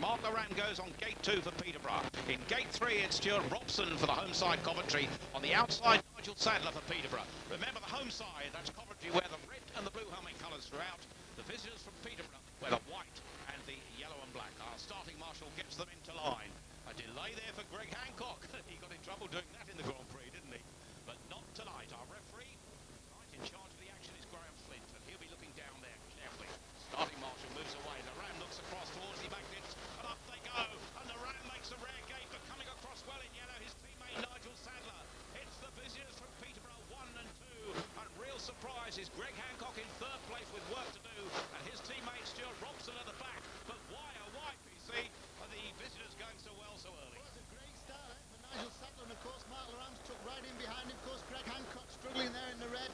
Mark Loran goes on gate 2 for Peterborough. In gate 3, it's Stuart Robson for the home side, Coventry. On the outside, Nigel Sadler for Peterborough. Remember the home side, that's Coventry, wear the red and the blue helmet colours throughout. The visitors from Peterborough wear the white and the yellow and black. Our starting marshal gets them into line. A delay there for Greg Hancock. He got in trouble doing that in the Grand Prix, didn't he? But not tonight. Our referee, right in charge of the action, is Graham Flint, and he'll be looking down there carefully. Starting marshal moves away. The ram looks across towards the back ditch, and up they go. And the ram makes a rare gate, but coming across well in yellow, his teammate Nigel Sadler hits the visitors from Peterborough 1 and 2. And real surprise is Greg Hancock in third place with work to do, and his teammate Stuart Robson at the back. But why, oh why, PC, are the visitors going so well so early? Well, it's a great start for Nigel Sadler, and of course Mark Loran took right in behind him. Of course, Greg Hancock struggling there in the red.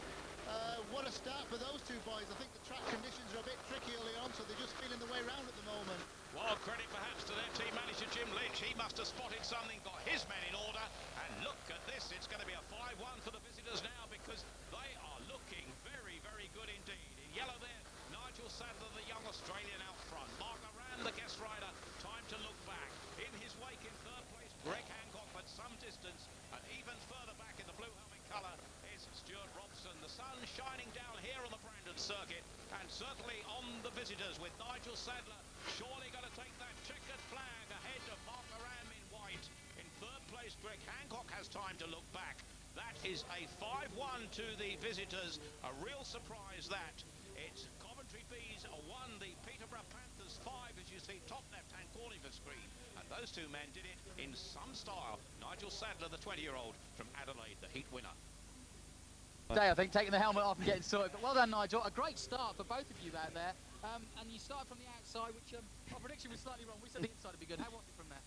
What a start for those two boys. I think the track conditions are a bit tricky early on, so they're just feeling the way around at the moment. Well, credit perhaps to their team manager Jim Lynch. He must have spotted something, got his men in order, and look at this. It's going to be a 5-1 for the visitors now, because they are looking very, very good indeed. In yellow there, Nigel Sadler, the young Australian out front. Mark Loran, the guest rider, time to look back. In his wake in third place, Greg Hancock, but some distance, and even further back in the blue helmet colour is Stuart Robson. The sun shining down here on the Brandon circuit, and certainly on the visitors, with Nigel Sadler surely going to take that checkered flag ahead of Mark Loran in white. In third place, Greg Hancock has time to look back. That is a 5-1 to the visitors. A real surprise that. It's Coventry Bees 1, the Peterborough Panthers 5, as you see top left-hand corner of the screen. And those two men did it in some style. Nigel Sadler, the 20-year-old from Adelaide, the heat winner. Day, I think, taking the helmet off and getting sorted. But well done, Nigel. A great start for both of you out there. And you started from the outside, which our prediction was slightly wrong. We said the inside would be good. How was it from there?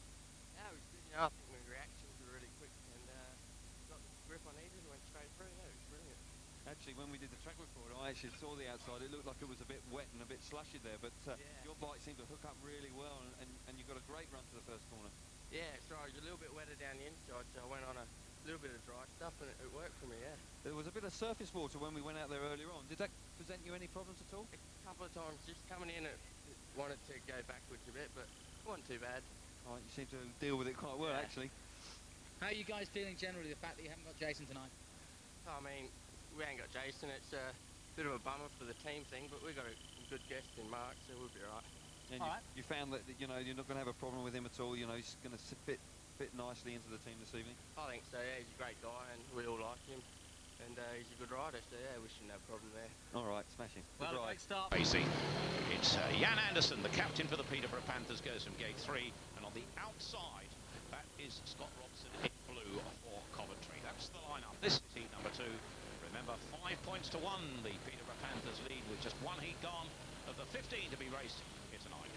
Yeah, it was good. You know, I think my reactions were really quick, and got the grip I needed and went straight through. Yeah, it was brilliant. Actually, when we did the track report, I actually saw the outside. It looked like it was a bit wet and a bit slushy there, but your bike seemed to hook up really well, and you got a great run to the first corner. Yeah, it's right. It was a little bit wetter down the inside, so I went on a little bit of dry stuff, and it worked for me, yeah. There was a bit of surface water when we went out there earlier on. Did that present you any problems at all? A couple of times just coming in, it wanted to go backwards a bit, but it wasn't too bad. Oh, you seem to deal with it quite well, actually. How are you guys feeling generally, the fact that you haven't got Jason tonight? I mean, we ain't got Jason. It's a bit of a bummer for the team thing, but we've got a good guest in Mark, so we'll be all right. And you found that, you know, you're not going to have a problem with him at all. You know, he's going to fit nicely into the team this evening. I think so, yeah. He's a great guy, and we all like him. And he's a good rider, so yeah, we shouldn't have a problem there. All right, smashing. Well, a great start. AC. It's Jan Anderson, the captain for the Peterborough Panthers, goes from gate 3. And on the outside, that is Scott Robson in blue for Coventry. That's the lineup. This is heat number 2. Remember, 5 points to 1. The Peterborough Panthers lead with just one heat gone of the 15 to be raced here tonight.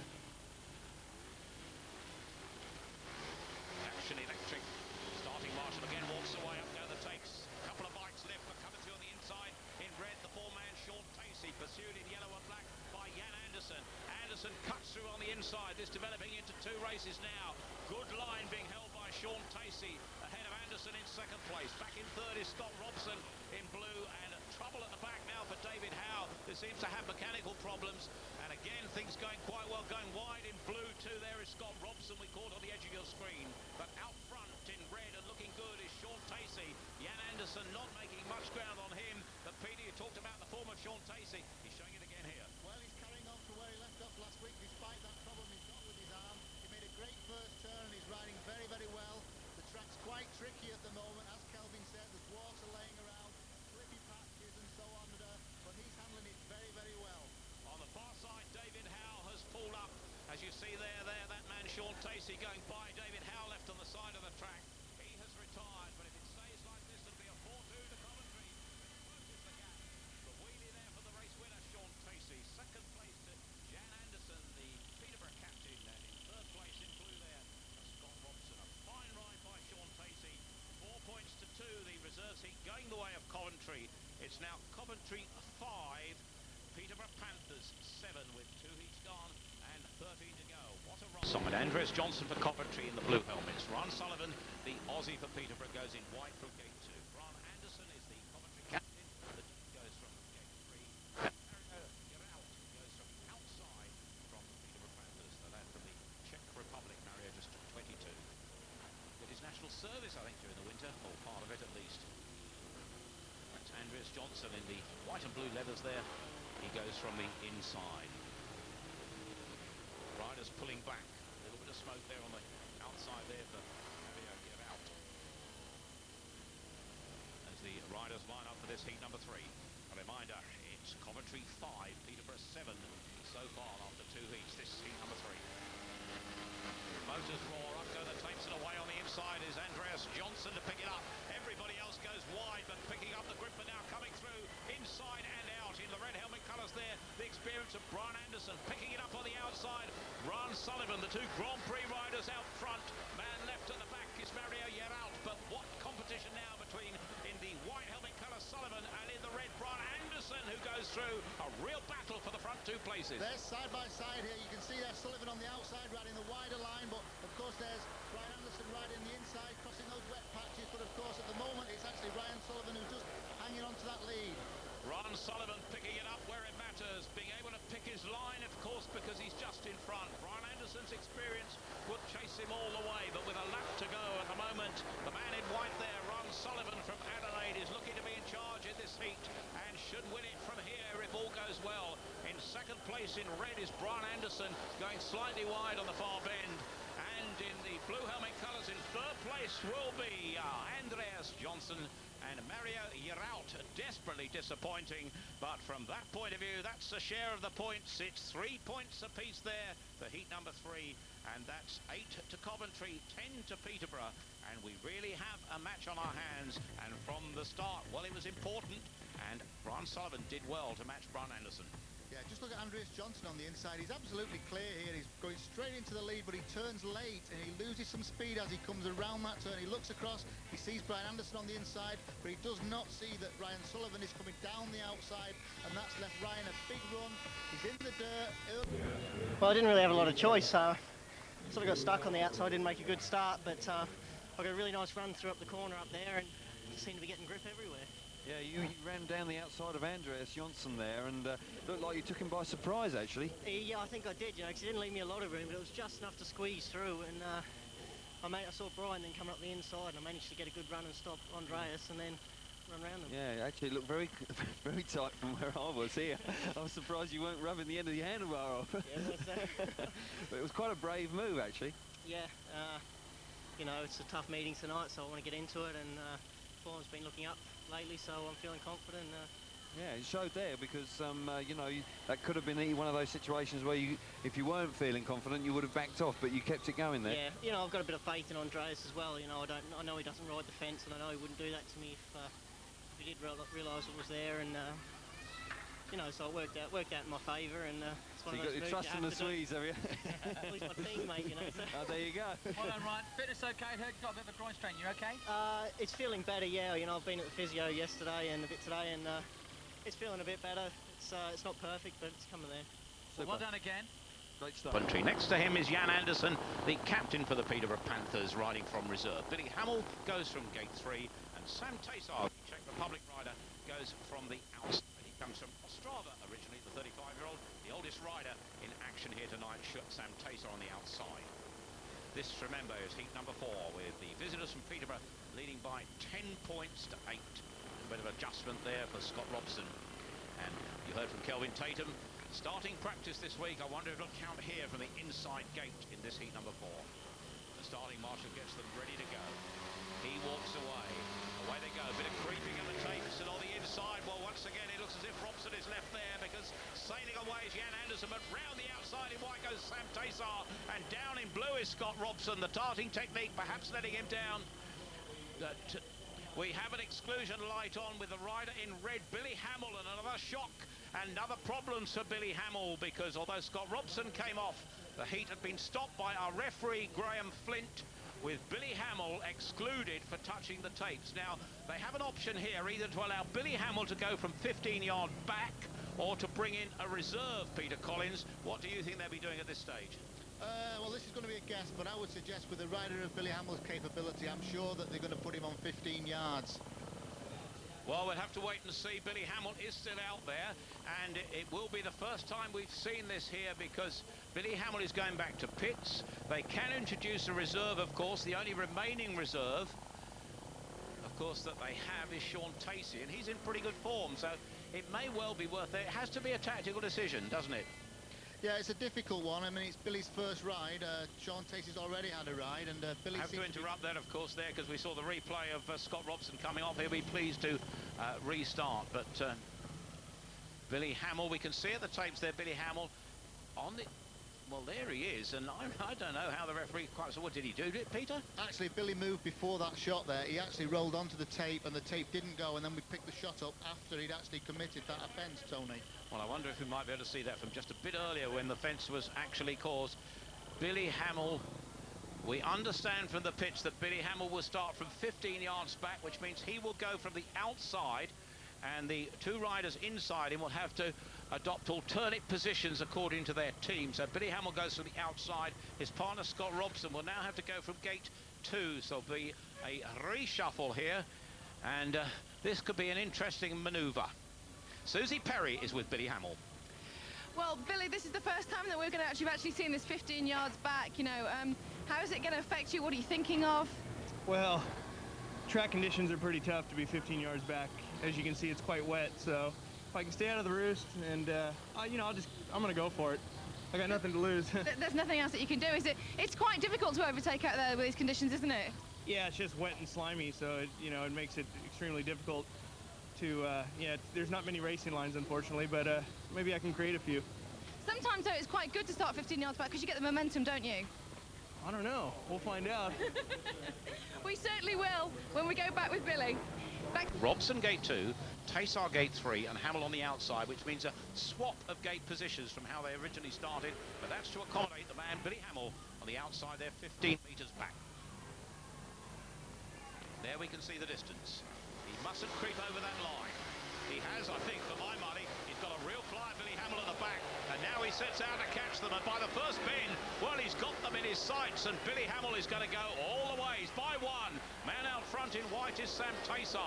Action electric. Starting marshal again walks away. Up go the takes. A couple of bikes left for Coventry on the inside. In red, the 4-man Sean Tacey, pursued in yellow and black by Jan Anderson. Anderson cuts through on the inside. This developing into 2 races now. Good line being held by Sean Tacey. Ahead of Anderson in second place. Back in third is Scott Robson in blue, and trouble at the back now for David Howe, who seems to have mechanical problems. And again, things going quite well, going wide in blue too. There is Scott Robson, we caught on the edge of your screen. But out front in red and looking good is Sean Tacey. Jan Anderson not making much ground on him. But Peter, you talked about the form of Sean Tacey. He's showing it again here. Well, he's carrying on from where he left off last week, despite that problem he's got with his arm. He made a great first turn. He's riding very, very well. The track's quite tricky at the moment, as Kelvin said. There's water laying around, slippy patches and so on, but he's handling it very, very well. On the far side, David Howe has pulled up. As you see there, that man Sean Tacey going by. David Howe left on the side of the track. He has retired, but if it stays like this, it'll be a 4-2 to Coventry. Closes the gap. The wheelie there for the race winner, Sean Tacey. Second place to Jan Anderson, the Peterborough captain, and in third place in blue there, Scott Robson. A fine ride by Sean Tacey. 4 points to 2. The reserves heat going the way of Coventry. It's now Coventry 5, Peterborough Panthers 7 with 2 heats gone and 13 to go. What a run. Simon Andres Johnson for Coventry in the blue helmets. Ron Sullivan, the Aussie for Peterborough, goes in white from gate 2. Ron Anderson is the Coventry captain. The goes from gate 3. And Geralt goes from outside from the Peterborough Panthers. The lad from the Czech Republic. Johnson in the white and blue leathers there. He goes from the inside. Riders pulling back. A little bit of smoke there on the outside there for Mario get out. As the riders line up for this heat number 3. A reminder, it's Coventry 5, Peterborough 7 so far after 2 heats. This heat number 3. Motors roar, up go the tapes, and away on the inside is Andreas Johnson to pick it up. Everybody else goes wide, but picking up the grip, and now coming through inside and out in the red helmet colours there. The experience of Brian Anderson picking it up on the outside. Ron Sullivan, the 2 Grand Prix riders out front. Man left at the back is Mario Yeralt, but what competition now between in the white helmet colour Sullivan and in the red Brian Anderson, who goes through a real battle for the front 2 places. They're side by side here. You can see there's Sullivan on the outside riding the wider line, but of course there's Brian Anderson riding the inside, crossing those wet patches, but of course at the moment it's actually Ryan Sullivan who's just hanging on to that lead. Ron Sullivan picking it up where it matters, being able to pick his line, of course, because he's just in front. Brian Anderson's experience would chase him all the way, but with a lap to go at the moment, the man in white there, Ron Sullivan from Adelaide, is looking to be in charge in this heat and should win it from here if all goes well. In second place in red is Brian Anderson, going slightly wide on the far bend. And in the blue helmet colours in third place will be Andreas Johnson and Mario Yeralt. Desperately disappointing, but from that point of view, that's the share of the points. It's 3 points apiece there for heat number 3, and that's 8 to Coventry, 10 to Peterborough, and we really have a match on our hands. And from the start, well, it was important, and Brian Sullivan did well to match Brian Anderson. Yeah, just look at Andreas Johnson on the inside. He's absolutely clear here. He's going straight into the lead, but he turns late and he loses some speed as he comes around that turn. He looks across, he sees Brian Anderson on the inside, but he does not see that Ryan Sullivan is coming down the outside, and that's left Ryan a big run. He's in the dirt. Well, I didn't really have a lot of choice. Sort of got stuck on the outside, didn't make a good start, but I got a really nice run through up the corner up there and just seemed to be getting grip everywhere. Yeah, you ran down the outside of Andreas Johnson there, and looked like you took him by surprise, actually. Yeah, I think I did, you know, because he didn't leave me a lot of room, but it was just enough to squeeze through, and I saw Brian then coming up the inside, and I managed to get a good run and stop Andreas, and then run around them. Yeah, actually it looked very, very tight from where I was here. I was surprised you weren't rubbing the end of your handlebar off. Yeah, But it was quite a brave move, actually. Yeah, you know, it's a tough meeting tonight, so I want to get into it, and form's been looking up lately, so I'm feeling confident. Yeah, it showed there because, you know, that could have been one of those situations where you, if you weren't feeling confident, you would have backed off, but you kept it going there. Yeah, you know, I've got a bit of faith in Andreas as well. You know, I know he doesn't ride the fence, and I know he wouldn't do that to me if he did realise it was there, and you know, so it worked out in my favour, and it's one So of those you got your moves trust in the Swedes, have you? At least my teammate, you know. So. Oh, there you go. Well done, Ryan. Fitness okay? Heard you got a bit of a groin strain. You okay? It's feeling better, yeah. You know, I've been at the physio yesterday and a bit today, and it's feeling a bit better. It's not perfect, but it's coming there. Well done again. Great stuff. Coventry. Next to him is Jan Anderson, the captain for the Peterborough Panthers, riding from reserve. Billy Hamill goes from gate 3, and Sam Taysar, Czech Republic rider, goes from the outside. He comes from Ostrava originally, the 35-year-old, the oldest rider in action here tonight, Sam Taysar on the outside. This, remember, is heat number 4, with the visitors from Peterborough leading by 10 points to 8. A bit of adjustment there for Scott Robson. And you heard from Kelvin Tatum. Starting practice this week, I wonder if it'll count here from the inside gate in this heat number 4. The starting marshal gets them ready to go. He walks away. Away they go. A bit of creeping in the tapes, and on the inside, well, once again, it looks as if Robson is left there, because sailing away is Jan Anderson, but round the outside in white goes Sam Taysar, and down in blue is Scott Robson. The darting technique perhaps letting him down. We have an exclusion light on with the rider in red, Billy Hamill, and another shock and other problems for Billy Hamill, because although Scott Robson came off, the heat had been stopped by our referee Graham Flint, with Billy Hamill excluded for touching the tapes. Now, they have an option here, either to allow Billy Hamill to go from 15 yards back or to bring in a reserve, Peter Collins. What do you think they'll be doing at this stage? Well, this is going to be a guess, but I would suggest with the rider of Billy Hamill's capability, I'm sure that they're going to put him on 15 yards. Well, we'll have to wait and see. Billy Hamill is still out there, and it will be the first time we've seen this here, because Billy Hamill is going back to pits. They can introduce a reserve, of course, the only remaining reserve. Of course, that they have is Sean Tacey, and he's in pretty good form, so it may well be worth it. It has to be a tactical decision, doesn't it? Yeah, it's a difficult one. I mean, it's Billy's first ride. Sean Tacey's already had a ride, and Billy I have to interrupt that, of course, there, because we saw the replay of Scott Robson coming off. He'll be pleased to restart, but Billy Hamill, we can see at the tapes there, Billy Hamill on the... Well, there he is, and I don't know how the referee quite... So what did he do, Peter? Actually, Billy moved before that shot there. He actually rolled onto the tape, and the tape didn't go, and then we picked the shot up after he'd actually committed that offence, Tony. Well, I wonder if we might be able to see that from just a bit earlier when the fence was actually caused. Billy Hamill, we understand from the pitch that Billy Hamill will start from 15 yards back, which means he will go from the outside, and the two riders inside him will have to adopt alternate positions according to their team. So Billy Hamill goes from the outside. His partner Scott Robson will now have to go from gate 2. So there'll be a reshuffle here, and this could be an interesting manoeuvre. Susie Perry is with Billy Hamill. Well, Billy, this is the first time that we're going to actually seen this 15 yards back. You know, how is it going to affect you? What are you thinking of? Well, track conditions are pretty tough to be 15 yards back. As you can see, it's quite wet, so if I can stay out of the roost, and you know, I'm going to go for it. I got nothing to lose. There's nothing else that you can do, is it? It's quite difficult to overtake out there with these conditions, isn't it? Yeah, it's just wet and slimy, so it makes it extremely difficult to. Yeah, there's not many racing lines, unfortunately, but maybe I can create a few. Sometimes, though, it's quite good to start 15 yards back because you get the momentum, don't you? I don't know. We'll find out. We certainly will when we go back with Billy. Robson gate 2, Tacey gate 3, and Hamill on the outside, which means a swap of gate positions from how they originally started, but that's to accommodate the man Billy Hamill on the outside there, 15 metres back. There we can see the distance. He mustn't creep over that line. He has, I think, for my money, he's got a real flyer, Billy Hamill, at the back, and now he sets out to catch them, and by the first bend, well, he's got them in his sights, and Billy Hamill is going to go all the ways by one. Man out front in white is Sam Tacey.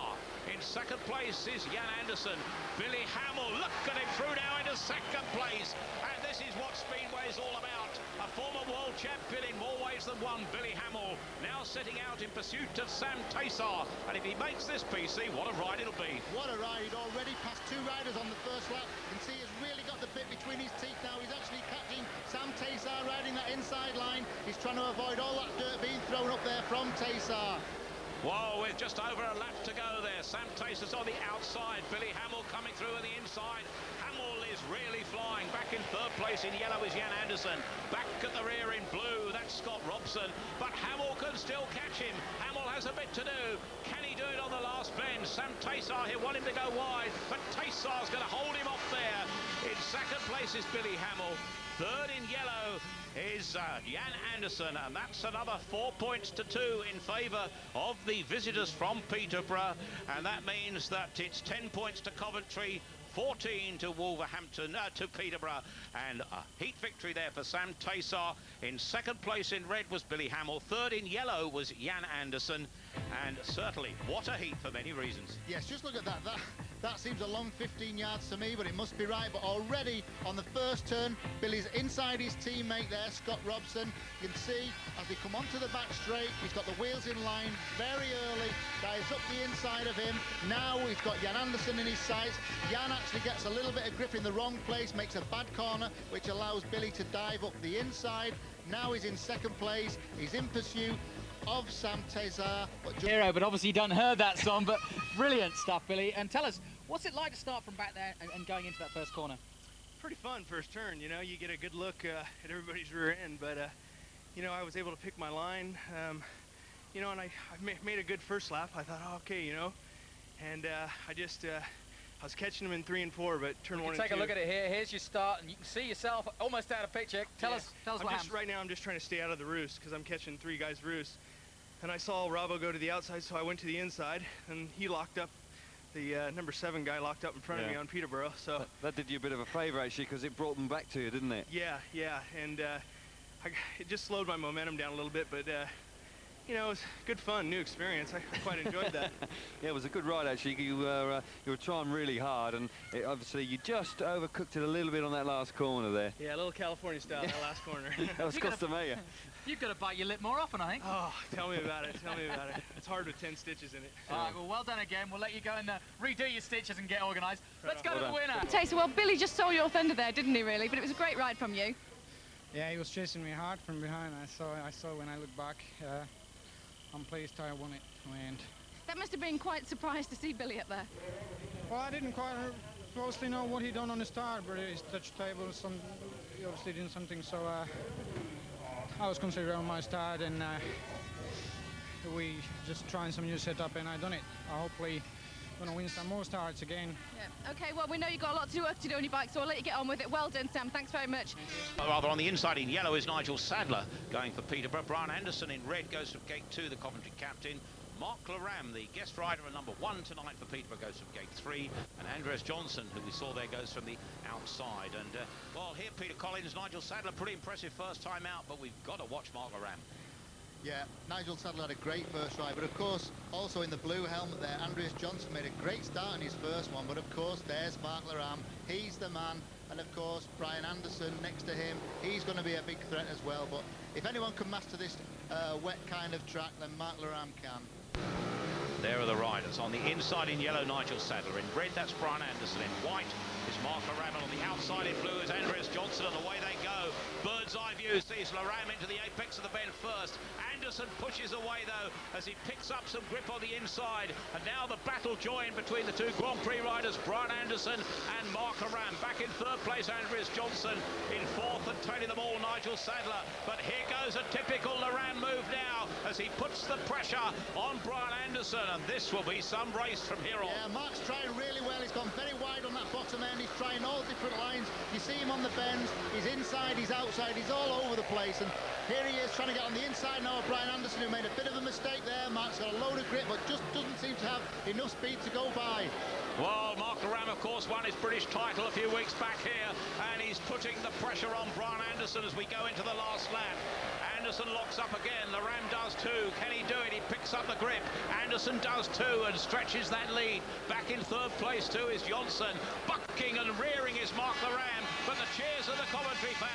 In second place is Jan Anderson. Billy Hamill, look at him through now into second place, and this is what Speedway is all about. A former world champion in more ways than one, Billy Hamill, now setting out in pursuit of Sam Tacey, and if he makes this PC, what a ride it'll be. What a ride. He'd already passed two riders on the first lap. You can see he's really got the bit between his teeth now. He's actually catching Sam Tacey riding that inside line. He's trying to avoid all that dirt being thrown up there from Tacey. Whoa, with just over a lap to go there. Sam Tacey's on the outside. Billy Hamill coming through on the inside. Hamill is really flying. Back in third place in yellow is Jan Anderson. Back at the rear in blue, that's Scott Robson. But Hamill can still catch him. Hamill has a bit to do. Can he do it on the last bend? Sam Tacey here want him to go wide, but Tacey's going to hold him off there. In second place is Billy Hamill. Third in yellow is Jan Anderson, and that's another 4 points to 2 in favour of the visitors from Peterborough, and that means that it's 10 points to Coventry, 14 to Wolverhampton, to Peterborough, and a heat victory there for Sam Tacey. In second place in red was Billy Hamill. Third in yellow was Jan Anderson, and certainly what a heat for many reasons. Yes, just look at that. That seems a long 15 yards to me, but it must be right. But already on the first turn, Billy's inside his teammate there, Scott Robson. You can see as they come onto the back straight, he's got the wheels in line very early, dives up the inside of him. Now he's got Jan Anderson in his sights. Jan actually gets a little bit of grip in the wrong place, makes a bad corner, which allows Billy to dive up the inside. Now he's in second place. He's in pursuit of Sam Tacey. Hero, but obviously you don't heard that song, but brilliant stuff, Billy. And tell us, what's it like to start from back there and going into that first corner? Pretty fun first turn, you know, you get a good look at everybody's rear end, but you know, I was able to pick my line, you know, and I made a good first lap. I thought, oh, okay, you know, and I was catching them in 3 and 4, but turn 1 and 2. Take a look at it here. Here's your start, and you can see yourself almost out of picture. Tell us what happened. Right now, I'm just trying to stay out of the roost because I'm catching 3 guys' roost. And I saw Robbo go to the outside, so I went to the inside, and he locked up. The number 7 guy locked up in front of me on Peterborough. So that did you a bit of a favour actually, because it brought them back to you, didn't it? Yeah, and it just slowed my momentum down a little bit. But you know, it was good fun, new experience. I quite enjoyed that. Yeah, it was a good ride actually. You were trying really hard, and obviously you just overcooked it a little bit on that last corner there. Yeah, a little California style, that last corner. That was Costa Maya. You've got to bite your lip more often, I think. Oh, tell me about it, tell me about it. It's hard with 10 stitches in it. All right, well done again. We'll let you go and redo your stitches and get organised. Let's go Well to the done. winner. Okay, well, Billy just stole your thunder there, didn't he, really? But it was a great ride from you. Yeah, he was chasing me hard from behind. I saw when I looked back. I'm pleased I won it in the end. That must have been quite surprised to see Billy up there. Well, I didn't quite closely know what he done on the start, but his touch table, he obviously did something, so I was considering on my start, and we just trying some new setup, and I done it. I hopefully gonna win some more starts again. Yeah. Okay, well, we know you've got a lot of work to do on your bike, so I'll let you get on with it. Well done, Sam. Thanks very much. Rather on the inside in yellow is Nigel Sadler going for Peterborough. Brian Anderson in red goes from gate 2, the Coventry captain. Mark Laram, the guest rider and number 1 tonight for Peterborough, goes from gate 3. And Andres Johnson, who we saw there, goes from the outside. And, well, here Peter Collins, Nigel Sadler, pretty impressive first time out, but we've got to watch Mark Laram. Yeah, Nigel Sadler had a great first ride, but of course, also in the blue helmet there, Andreas Johnson made a great start in his first one, but of course, there's Mark Laram, he's the man, and of course, Brian Anderson next to him, he's going to be a big threat as well, but if anyone can master this wet kind of track, then Mark Laram can. There are the riders. On the inside in yellow, Nigel Sadler. In red, that's Brian Anderson. In white is Mark Laram. On the outside in blue is Andreas Johnson, and away they go. Bird's eye view sees Laram into the apex of the bend first. Anderson pushes away, though, as he picks up some grip on the inside. And now the battle joined between the two Grand Prix riders, Brian Anderson and Mark Laram. Back in third place, Andreas Johnson. In fourth and trailing them all, Nigel Sadler. But here goes a typical Laram move now as he puts the pressure on Brian Anderson. And this will be some race from here on. Yeah, Mark's trying really well. He's gone very wide on that bottom end. He's trying all different lines. You see him on the bends. He's inside, he's outside, he's all over the place. And here he is trying to get on the inside now of Brian Anderson, who made a bit of a mistake there. Mark's got a load of grip, but just doesn't seem to have enough speed to go by. Well, Mark Laram, of course, won his British title a few weeks back here, and he's putting the pressure on Brian Anderson as we go into the last lap. Anderson locks up again. Laram does too. Can he do it? He picks up the grip. Anderson does too and stretches that lead. Back in third place too is Johnson. Bucking and rearing is Mark Laram, but the cheers of the Coventry fans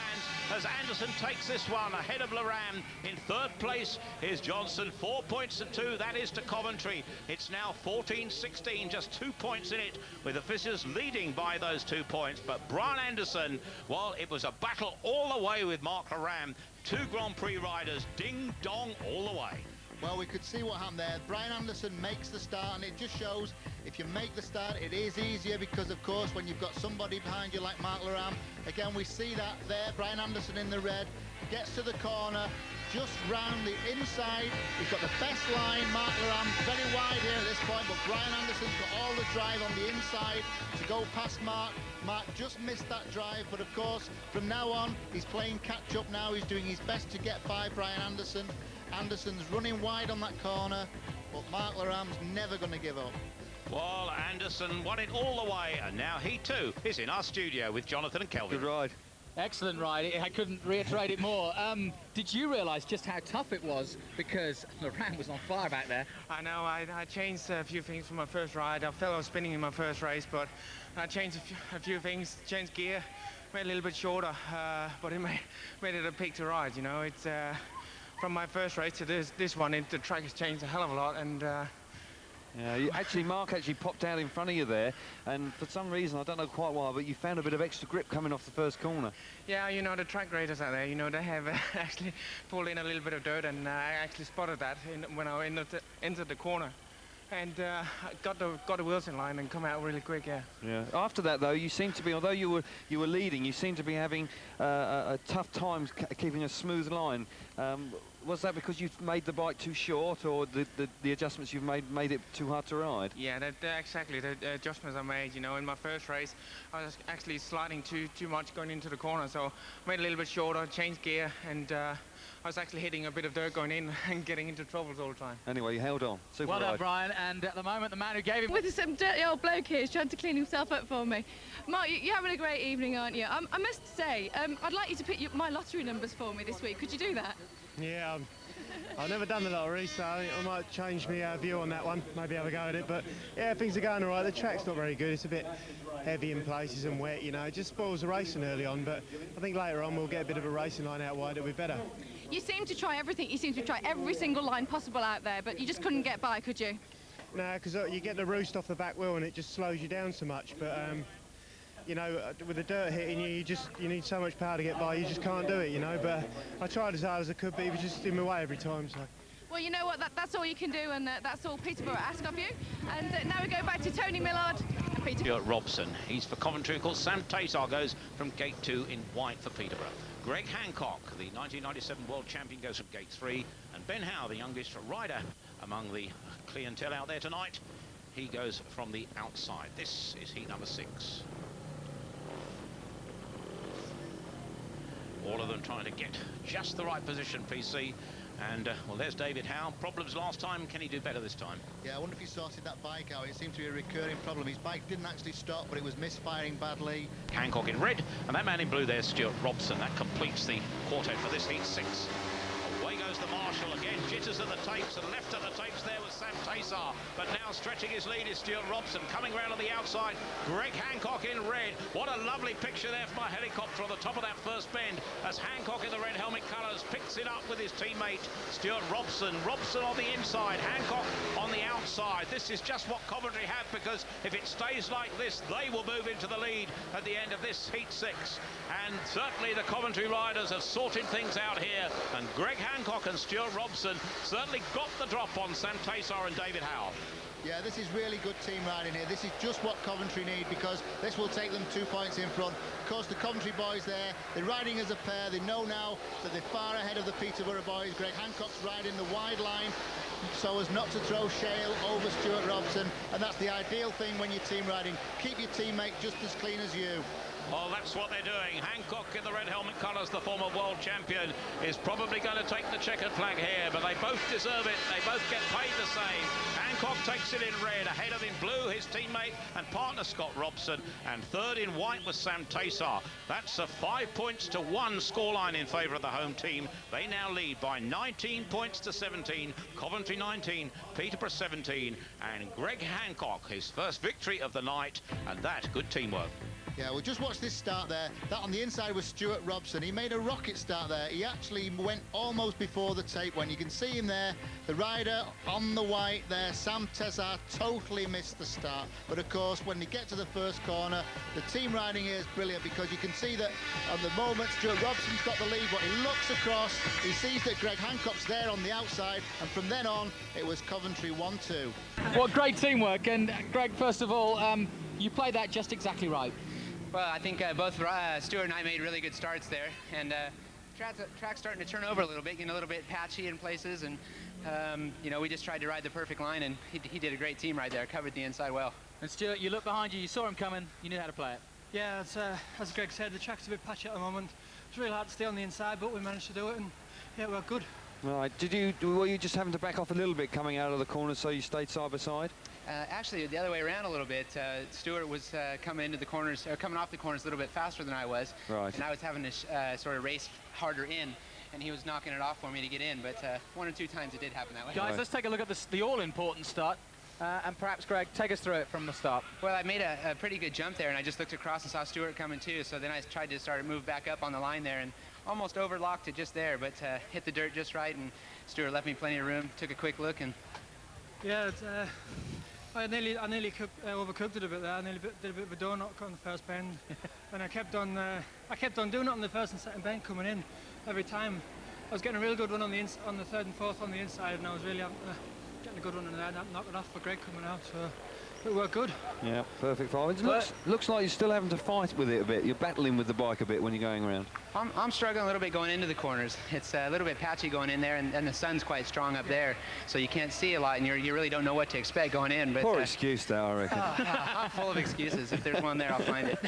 as Anderson takes this one ahead of Laram. In third place is Johnson. 4 points to 2. That is to Coventry. It's now 14-16, just 2 points in it, with the officials leading by those 2 points. But Brian Anderson, well, it was a battle all the way with Mark Laram. 2 Grand Prix riders, ding-dong all the way. Well, we could see what happened there. Brian Anderson makes the start, and it just shows if you make the start, it is easier because, of course, when you've got somebody behind you like Mark Laram, again, we see that there. Brian Anderson in the red, gets to the corner, just round the inside. He's got the best line. Mark Laram very wide here at this point, but Brian Anderson's got all the drive on the inside to go past Mark. Mark just missed that drive, but of course, from now on, he's playing catch-up now. He's doing his best to get by Brian Anderson. Anderson's running wide on that corner, but Mark Laram's never going to give up. Well, Anderson won it all the way, and now he too is in our studio with Jonathan and Kelvin. Good ride. Excellent ride. I couldn't reiterate it more. Did you realise just how tough it was? Because Laram was on fire back there. I know, I changed a few things from my first ride. I felt I was spinning in my first race, but I changed a few things, changed gear, made it a little bit shorter, but it made it a pick to ride, you know. It's from my first race to this one, the track has changed a hell of a lot, and yeah, Mark actually popped out in front of you there, and for some reason, I don't know quite why, but you found a bit of extra grip coming off the first corner. Yeah, you know, the track graders out there, you know, they have actually pulled in a little bit of dirt, and I actually spotted that when I entered the corner. And got the wheels in line and come out really quick, yeah. Yeah. After that, though, you seem to be, although you were leading, you seem to be having a tough time keeping a smooth line. Was that because you've made the bike too short, or the adjustments you've made it too hard to ride? Yeah, exactly. The adjustments I made, you know, in my first race, I was actually sliding too much going into the corner, so I made it a little bit shorter, changed gear, and I was actually hitting a bit of dirt going in and getting into troubles all the time. Anyway, you held on. Super Well done, ride. Brian. And at the moment, the man who gave him... With some dirty old bloke here who's trying to clean himself up for me. Mark, you're having a great evening, aren't you? I must say, I'd like you to pick my lottery numbers for me this week. Could you do that? Yeah, I've never done the lottery, so I might change my view on that one, maybe have a go at it. But yeah, things are going all right. The track's not very good. It's a bit heavy in places and wet, you know. It just spoils the racing early on, but I think later on we'll get a bit of a racing line out wide. It'll be better. You seem to try everything. You seem to try every single line possible out there, but you just couldn't get by, could you? No, because you get the roost off the back wheel and it just slows you down so much. But you know, with the dirt hitting you, you need so much power to get by. You just can't do it, you know. But I tried as hard as I could, but he was just in my way every time. So. Well, you know what? That's all you can do, and that's all Peterborough ask of you. And now we go back to Tony Millard and Peterborough. Robson, he's for Coventry. Of course, Sam Taysar goes from gate 2 in white for Peterborough. Greg Hancock, the 1997 world champion, goes from gate 3. And Ben Howe, the youngest rider among the clientele out there tonight, he goes from the outside. This is heat number 6. All of them trying to get just the right position, PC. And, well, there's David Howe. Problems last time. Can he do better this time? Yeah, I wonder if he sorted that bike out. It seemed to be a recurring problem. His bike didn't actually stop, but it was misfiring badly. Hancock in red, and that man in blue there, Stuart Robson. That completes the quartet for this heat 6. Away goes the marshal again. Jitters at the tapes, and left at the tapes there was Sam Taysar. But now stretching his lead is Stuart Robson. Coming round on the outside, Greg Hancock in red. What a lovely picture there from my helicopter on the top of that first bend as Hancock in the red helmet colours picks it up with his teammate Stuart Robson. Robson on the inside, Hancock on the outside. This is just what Coventry have, because if it stays like this, they will move into the lead at the end of this heat 6. And certainly the Coventry riders have sorted things out here, and Greg Hancock and Stuart Robson certainly got the drop on Sam Taysar and David Howe. Yeah, this is really good team riding here. This is just what Coventry need, because this will take them 2 points in front. Of course, the Coventry boys there, they're riding as a pair. They know now that they're far ahead of the Peterborough boys. Greg Hancock's riding the wide line so as not to throw shale over Stuart Robson, and that's the ideal thing when you're team riding. Keep your teammate just as clean as you. Well, that's what they're doing. Hancock in the red helmet colours, the former world champion, is probably going to take the checkered flag here, but they both deserve it. They both get paid the same. Hancock takes it in red, ahead of in blue his teammate and partner Scott Robson, and third in white was Sam Taysar. That's a 5 points to 1 scoreline in favour of the home team. They now lead by 19 points to 17. Coventry 19, Peterborough 17, and Greg Hancock, his first victory of the night, and that good teamwork. Yeah, well, just watch this start there. That on the inside was Stuart Robson. He made a rocket start there. He actually went almost before the tape when you can see him there. The rider on the white there, Sam Taysar, totally missed the start. But of course, when they get to the first corner, the team riding here is brilliant, because you can see that on the moment Stuart Robson's got the lead, but he looks across, he sees that Greg Hancock's there on the outside, and from then on, it was Coventry 1-2. What great teamwork. And Greg, first of all, you played that just exactly right. Well, I think both Stuart and I made really good starts there, and track's starting to turn over a little bit, getting a little bit patchy in places, and you know, we just tried to ride the perfect line, and he did a great team ride there, covered the inside well. And Stuart, you look behind you, you saw him coming, you knew how to play it. Yeah, it's, as Greg said, the track's a bit patchy at the moment. It's really hard to stay on the inside, but we managed to do it, and yeah, we're good. Right, were you just having to back off a little bit coming out of the corner so you stayed side by side? Actually, the other way around a little bit. Stuart was coming into the corners, or coming off the corners a little bit faster than I was. Right. And I was having to sort of race harder in, and he was knocking it off for me to get in. But 1 or 2 times it did happen that way. Guys, let's take a look at the all-important start. And perhaps, Greg, take us through it from the start. Well, I made a pretty good jump there, and I just looked across and saw Stuart coming too. So then I tried to start to move back up on the line there, and almost overlocked it just there, but hit the dirt just right, and Stuart left me plenty of room. Took a quick look, and yeah, it's, I nearly overcooked it a bit there. I nearly did a bit of a donut on the first bend, and I kept on doing it on the first and second bend coming in every time. I was getting a real good run on the third and fourth on the inside, and I was really getting a good run in there, and knocked it off for Greg coming out. So it worked good. Yeah, perfect five. It looks like you're still having to fight with it a bit. You're battling with the bike a bit when you're going around. I'm struggling a little bit going into the corners. It's a little bit patchy going in there, and the sun's quite strong up there, so you can't see a lot, and you really don't know what to expect going in. But Poor excuse there, I reckon. I'm full of excuses. If there's one there, I'll find it.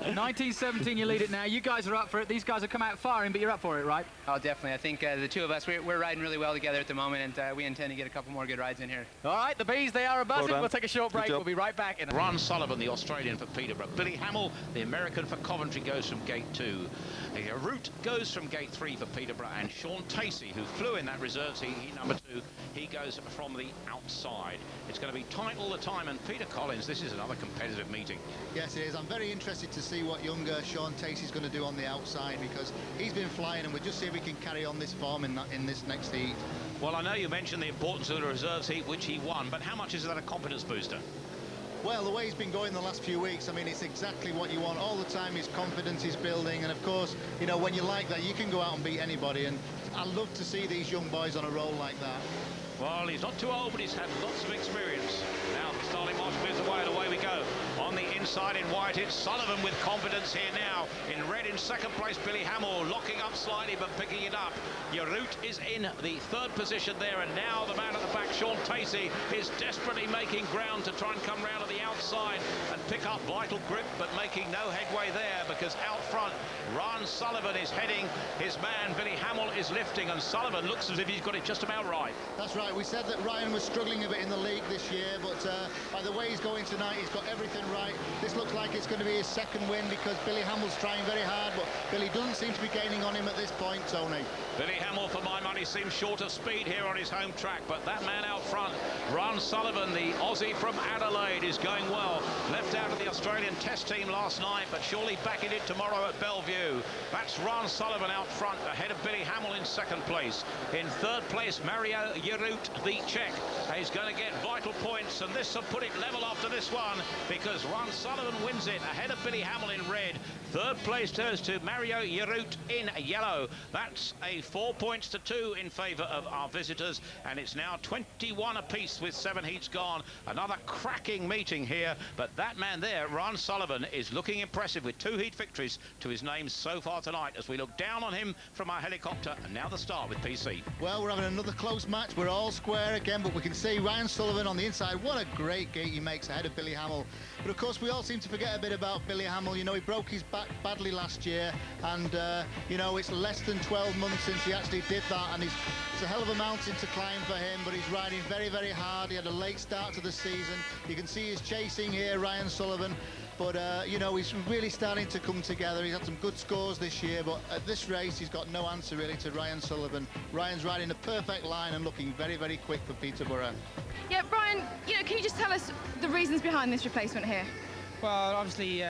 19-17, you lead it now. You guys are up for it. These guys have come out firing, but you're up for it, right? Oh, definitely. I think the two of us, we're riding really well together at the moment, and we intend to get a couple more good rides in here. All right, the bees, they are buzzing. We'll take a short break. We'll be right back. Ron Sullivan, the Australian for Peterborough. Billy Hamill, the American for Coventry, goes from gate 2. Root goes from gate 3 for Peterborough, and Sean Tacey, who flew in that reserves, he number 2, he goes from the outside. It's going to be tight all the time, and Peter Collins, this is another competitive meeting. Yes, it is. I'm very interested to see what younger Sean Tacey's going to do on the outside, because he's been flying, and we'll just see if we can carry on this form in this next heat. Well, I know you mentioned the importance of the reserves heat, which he won, but how much is that a confidence booster? Well, the way he's been going the last few weeks, I mean, it's exactly what you want. All the time his confidence is building, and of course, you know, when you like that, you can go out and beat anybody, and I love to see these young boys on a roll like that. Well, he's not too old, but he's had lots of experience. Now, the starting march clears away, and away we go. On the inside in white, it's Sullivan with confidence here now. In red, in second place, Billy Hamill, locking up slightly, but picking it up. Yarut is in the 3rd position there, and now the man at the back, Sean Tacey, is desperately making ground to try and come round to the outside and pick up vital grip, but making no headway there, because out front, Ron Sullivan is heading. His man, Billy Hamill, is lifting, and Sullivan looks as if he's got it just about right. That's right. We said that Ryan was struggling a bit in the league this year, but by the way he's going tonight, he's got everything right. This looks like it's going to be his 2nd win, because Billy Hamill's trying very hard, but Billy doesn't seem to be gaining on him at this point, Tony. Billy Hamill, for my money, seems short of speed here on his home track, but that man out front, Ron Sullivan, the Aussie from Adelaide, is going well. Left out of the Australian test team last night, but surely back in it tomorrow at Bellevue. That's Ron Sullivan out front, ahead of Billy Hamill in 2nd place. In 3rd place, Mario Yarut, the Czech, is going to get vital points, and this will put it level after this one, because Ron Sullivan wins it ahead of Billy Hamill in red. 3rd place turns to Mario Yarut in yellow. That's a 4 points to 2 in favour of our visitors, and it's now 21 apiece with 7 heats gone. Another cracking meeting here, but that man there, Ron Sullivan, is looking impressive with 2 heat victories to his name so far tonight, as we look down on him from our helicopter. And now the start with PC. Well, we're having another close match. We're all square again, but we can see Ryan Sullivan on the inside. What a great gate he makes ahead of Billy Hamill. But of course, we all seem to forget a bit about Billy Hamill. You know, he broke his back badly last year, and you know, it's less than 12 months since he actually did that, and it's a hell of a mountain to climb for him, but he's riding very, very hard. He had a late start to the season. You can see he's chasing here, Ryan Sullivan, but you know, he's really starting to come together. He's had some good scores this year, but at this race he's got no answer really to Ryan Sullivan. Ryan's riding a perfect line and looking very, very quick for Peterborough. Yeah, Brian, you know, can you just tell us the reasons behind this replacement here? Well, obviously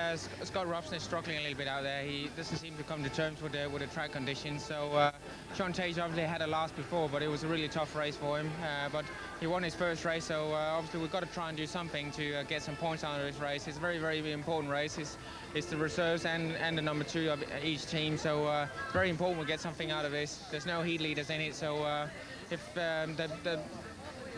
Scott Robson is struggling a little bit out there. He doesn't seem to come to terms with the track conditions. So Sean Tacey obviously had a loss before, but it was a really tough race for him. But he won his first race, so obviously we've got to try and do something to get some points out of this race. It's a very, very important race. It's the reserves and the number 2 of each team, so it's very important we get something out of this. There's no heat leaders in it, so if the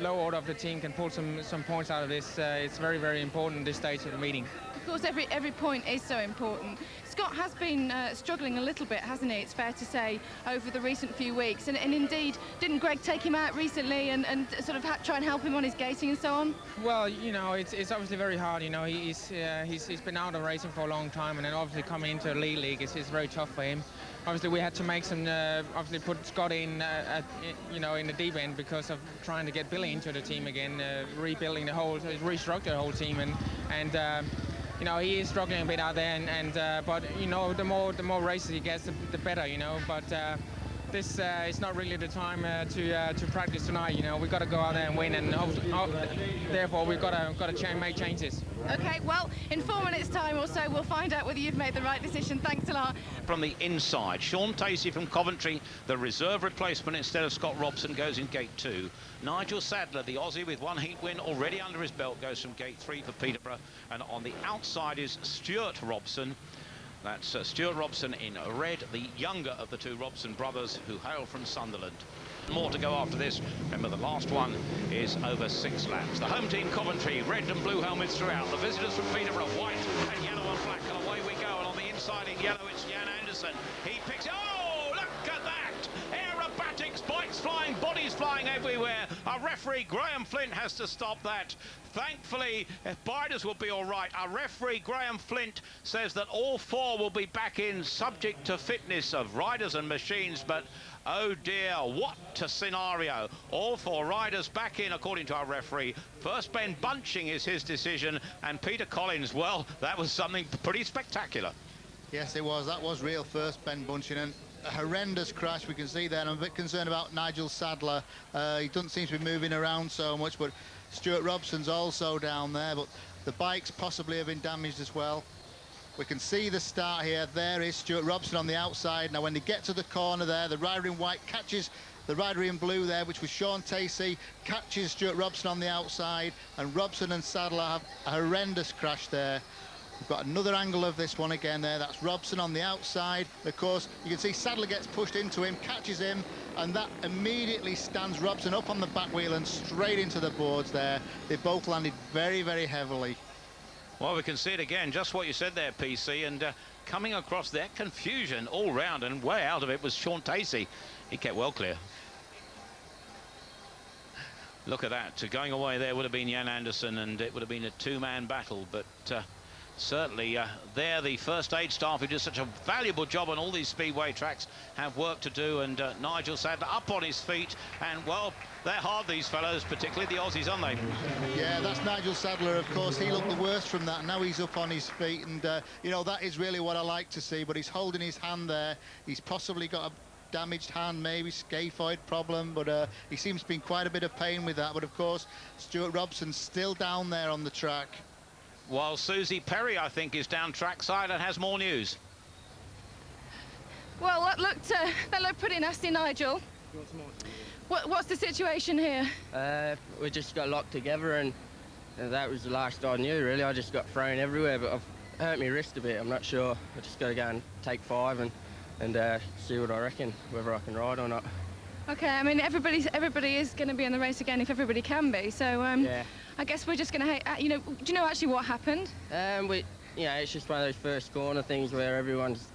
low order of the team can pull some points out of this, it's very, very important at this stage of the meeting. Of course, every point is so important. Scott has been struggling a little bit, hasn't he? It's fair to say, over the recent few weeks. And indeed, didn't Greg take him out recently and sort of try and help him on his gating and so on? Well, you know, it's obviously very hard. You know, he's been out of racing for a long time, and then obviously coming into a league is very tough for him. Obviously, we had to make some, obviously put Scott in, you know, in the deep end because of trying to get Billy into the team again, rebuilding restructure the whole team, and you know, he is struggling a bit out there, but you know, the more races he gets, the better, you know. But this is not really the time to practice tonight. You know, we've got to go out there and win, and therefore we've got to make changes. Okay, well, in 4 minutes' time or so, we'll find out whether you've made the right decision. Thanks a lot. From the inside, Sean Tacey from Coventry, the reserve replacement instead of Scott Robson, goes in gate 2. Nigel Sadler, the Aussie with 1 heat win already under his belt, goes from gate 3 for Peterborough. And on the outside is Stuart Robson. That's Stuart Robson in red, the younger of the 2 Robson brothers who hail from Sunderland. More to go after this. Remember, the last one is over 6 laps. The home team Coventry, red and blue helmets throughout. The visitors from Peterborough, white and yellow and black. And away we go. And on the inside in yellow, it's Jan Anderson. Anderson. He picks... Oh, look at that! Aerobatics, bikes flying, bodies flying everywhere. Our referee, Graham Flint, has to stop that. Thankfully, Biders will be all right. Our referee, Graham Flint, says that all 4 will be back in, subject to fitness of riders and machines, but oh dear, what a scenario. All 4 riders back in, according to our referee. First Ben Bunching is his decision, and Peter Collins, well, that was something pretty spectacular. Yes, it was. That was real first Ben Bunching, and a horrendous crash we can see there. And I'm a bit concerned about Nigel Sadler. He doesn't seem to be moving around so much, but Stuart Robson's also down there, but the bikes possibly have been damaged as well. We can see the start here. There is Stuart Robson on the outside. Now, when they get to the corner there, the rider in white catches the rider in blue there, which was Sean Tacey, catches Stuart Robson on the outside, and Robson and Sadler have a horrendous crash there. We've got another angle of this one again there. That's Robson on the outside. Of course, you can see Sadler gets pushed into him, catches him, and that immediately stands Robson up on the back wheel and straight into the boards there. They both landed very, very heavily. Well, we can see it again, just what you said there, PC, and coming across that confusion all round, and way out of it was Sean Tacey. He kept well clear. Look at that. Going away there would have been Jan Anderson, and it would have been a 2-man battle, but certainly there the first aid staff who do such a valuable job on all these speedway tracks have work to do, and Nigel Sadler up on his feet, and well, they're hard, these fellows, particularly the Aussies, aren't they? Yeah, that's Nigel Sadler, of course. He looked the worst from that. Now he's up on his feet, and you know, that is really what I like to see, but he's holding his hand there. He's possibly got a damaged hand, maybe scaphoid problem, but he seems to be in quite a bit of pain with that. But of course, Stuart Robson's still down there on the track. While Susie Perry, I think, is down trackside and has more news. Well, that looked pretty nasty, Nigel. What's the situation here? We just got locked together, and that was the last I knew, really. I just got thrown everywhere, but I've hurt my wrist a bit. I'm not sure. I just got to go and take 5 and see what I reckon, whether I can ride or not. Okay, I mean, everybody is going to be in the race again if everybody can be, so yeah. I guess we're just going to, you know, do you know actually what happened? It's just one of those first corner things where everyone's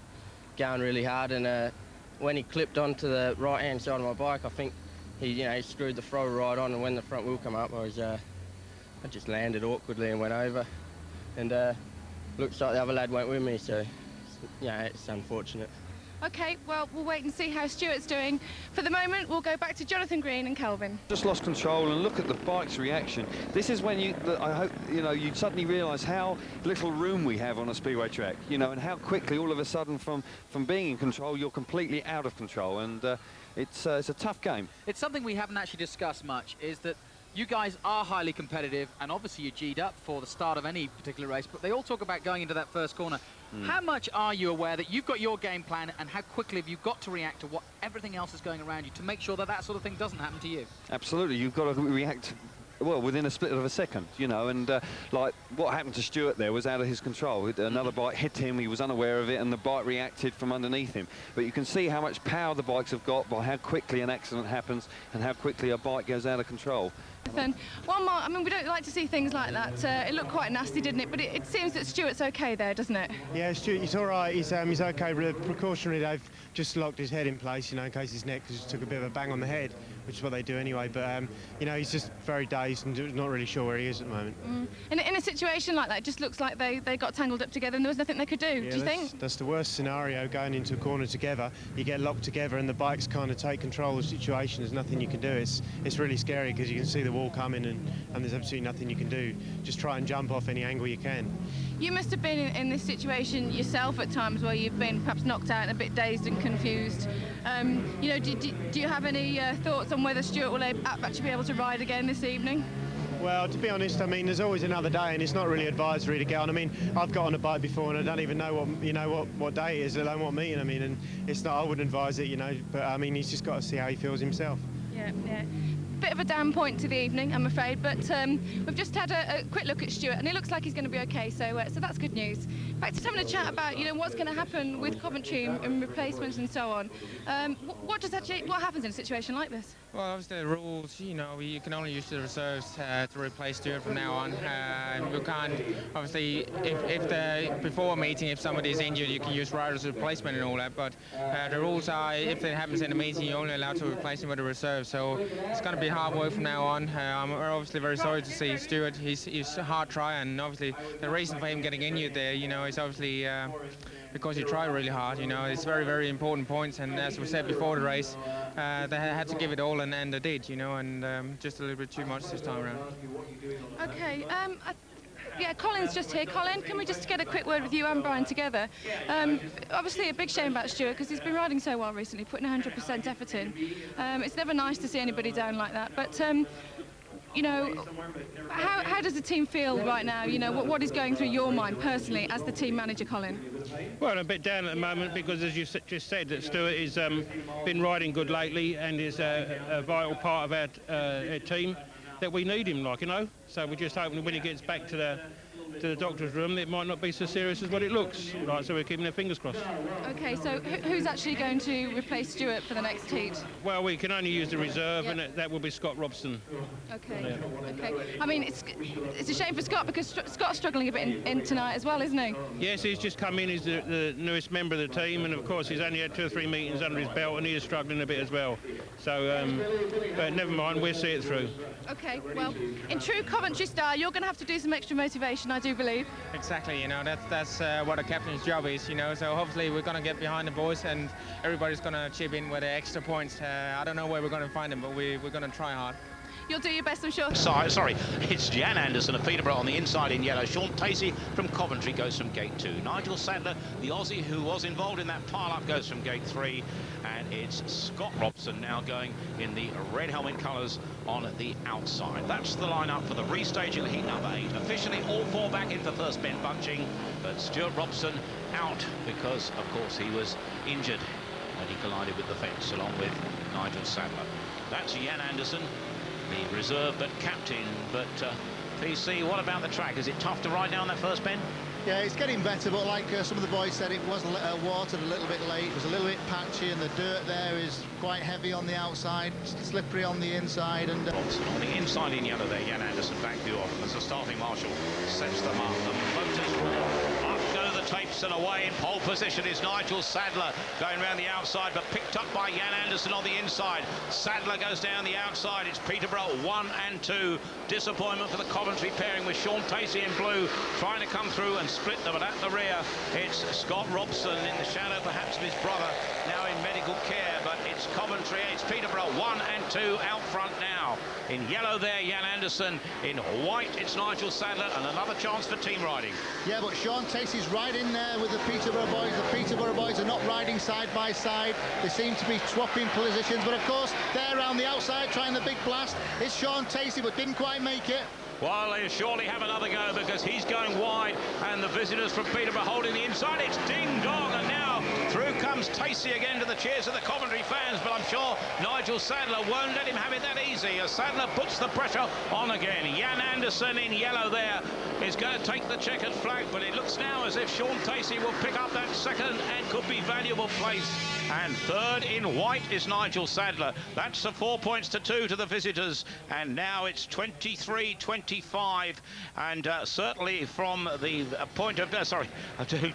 going really hard, and when he clipped onto the right-hand side of my bike, I think he screwed the throttle right on, and when the front wheel came up, I just landed awkwardly and went over, and looks like the other lad went with me, so yeah, it's unfortunate. Okay, well, we'll wait and see how Stuart's doing. For the moment, we'll go back to Jonathan Green and Kelvin. Just lost control, and look at the bike's reaction. This is when I hope, you know, you suddenly realise how little room we have on a speedway track, you know, and how quickly all of a sudden from being in control, you're completely out of control, and it's a tough game. It's something we haven't actually discussed much, is that you guys are highly competitive, and obviously you're G'd up for the start of any particular race, but they all talk about going into that first corner. How much are you aware that you've got your game plan, and how quickly have you got to react to what everything else is going around you to make sure that that sort of thing doesn't happen to you? Absolutely, you've got to react, well, within a split of a second, you know, and like what happened to Stuart there was out of his control. Another bike hit him, he was unaware of it, and the bike reacted from underneath him. But you can see how much power the bikes have got by how quickly an accident happens and how quickly a bike goes out of control. One more, I mean, we don't like to see things like that. It looked quite nasty, didn't it? But it seems that Stuart's okay there, doesn't it? Yeah, Stuart, he's all right. He's okay. Precautionary, they've just locked his head in place, you know, in case his neck just took a bit of a bang on the head, which is what they do anyway. But, you know, he's just very dazed and not really sure where he is at the moment. In a situation like that, it just looks like they got tangled up together and there was nothing they could do. Yeah, do you think? That's the worst scenario, going into a corner together. You get locked together and the bikes kind of take control of the situation. There's nothing you can do. It's really scary because you can see the wall coming and there's absolutely nothing you can do. Just try and jump off any angle you can. You must have been in this situation yourself at times where you've been perhaps knocked out and a bit dazed and confused. You know, do you have any thoughts on whether Stuart will actually be able to ride again this evening? Well, to be honest, I mean, there's always another day, and it's not really advisory to get on. I mean, I've got on a bike before, and I don't even know what day it is, let alone what meeting I'm in, and it's not. I wouldn't advise it, you know. But I mean, he's just got to see how he feels himself. Yeah. Bit of a down point to the evening, I'm afraid, but we've just had a quick look at Stuart, and he looks like he's going to be okay, so that's good news. Back to having a chat about, what's going to happen with Coventry and replacements and so on. What happens in a situation like this? Well, obviously the rules, you can only use the reserves to replace Stuart from now on. You can't, obviously, before a meeting, if somebody is injured, you can use riders as replacement and all that, but the rules are, if it happens in a meeting, you're only allowed to replace him with a reserve, so it's going to be hard work from now on. I'm obviously very sorry to see Stuart. He's a hard try, and obviously the reason for him getting injured there, is obviously because he tried really hard. It's very, very important points, and as we said before the race, they had to give it all, and they did, and just a little bit too much this time around. Okay, yeah, Colin's just here. Colin, can we just get a quick word with you and Brian together? Obviously a big shame about Stuart because he's been riding so well recently, putting 100% effort in. It's never nice to see anybody down like that, but how does the team feel right now? What is going through your mind personally as the team manager, Colin? Well, I'm a bit down at the moment because, as you just said, that Stuart has been riding good lately and is a vital part of our team that we need him, So we're just hoping when he gets back to the doctor's room, it might not be so serious as what it looks. So we're keeping our fingers crossed. Okay, so who's actually going to replace Stuart for the next heat? Well, we can only use the reserve, and that will be Scott Robson. Okay. Okay. I mean, it's a shame for Scott because Scott's struggling a bit in tonight as well, isn't he? Yes, he's just come in. He's the newest member of the team, and of course he's only had 2 or 3 meetings under his belt, and he is struggling a bit as well. So, but never mind, we'll see it through. Okay, well, in true Coventry style, you're going to have to do some extra motivation, I do believe. Exactly, that's what a captain's job is, so hopefully we're going to get behind the boys and everybody's going to chip in with the extra points. I don't know where we're going to find them, but we're going to try hard. You'll do your best, I'm sure. Sorry, it's Jan Anderson of Peterborough on the inside in yellow. Sean Tacey from Coventry goes from gate 2. Nigel Sadler, the Aussie who was involved in that pile-up, goes from gate 3. And it's Scott Robson now going in the red helmet colours on the outside. That's the lineup for the restaging of heat number 8. Officially all 4 back in for first bend bunching, but Stuart Robson out because, of course, he was injured when he collided with the fence along with Nigel Sadler. That's Jan Anderson, the reserve but captain. But PC, what about the track? Is it tough to ride down that first bend? Yeah, it's getting better, but like some of the boys said, it was watered a little bit late. It was a little bit patchy, and the dirt there is quite heavy on the outside, slippery on the inside. And Robson on the inside in yellow there, Jan Anderson back view off as the starting marshal sets them up. The motors up go the tapes, and away in pole position is Nigel Sadler going around the outside, but picked up by Jan Anderson on the inside. Sadler goes down the outside. It's Peterborough 1 and 2. Disappointment for the Coventry pairing with Sean Tacey in blue trying to come through and split them, but at the rear it's Scott Robson in the shadow perhaps of his brother, now in medical care. But it's Coventry, it's Peterborough 1 and 2 out front now. In yellow there, Jan Anderson. In white, it's Nigel Sadler, and another chance for team riding. Yeah, but Sean Tacey's right in there with the Peterborough boys. The Peterborough boys are not riding side by side. They seem to be swapping positions, but of course they're around the outside trying the big blast. It's Sean Tacey, but didn't quite make it. Well, they'll surely have another go because he's going wide, and the visitors from Peterborough holding the inside. It's ding-dong, and now through comes Tacey again to the cheers of the Coventry fans, but I'm sure Nigel Sadler won't let him have it that easy as Sadler puts the pressure on again. Jan Anderson in yellow there is going to take the checkered flag, but it looks now as if Sean Tacey will pick up that second and could be valuable place. And third in white is Nigel Sadler. That's the 4 points to 2 to the visitors, and now it's 23-25, and certainly from the point of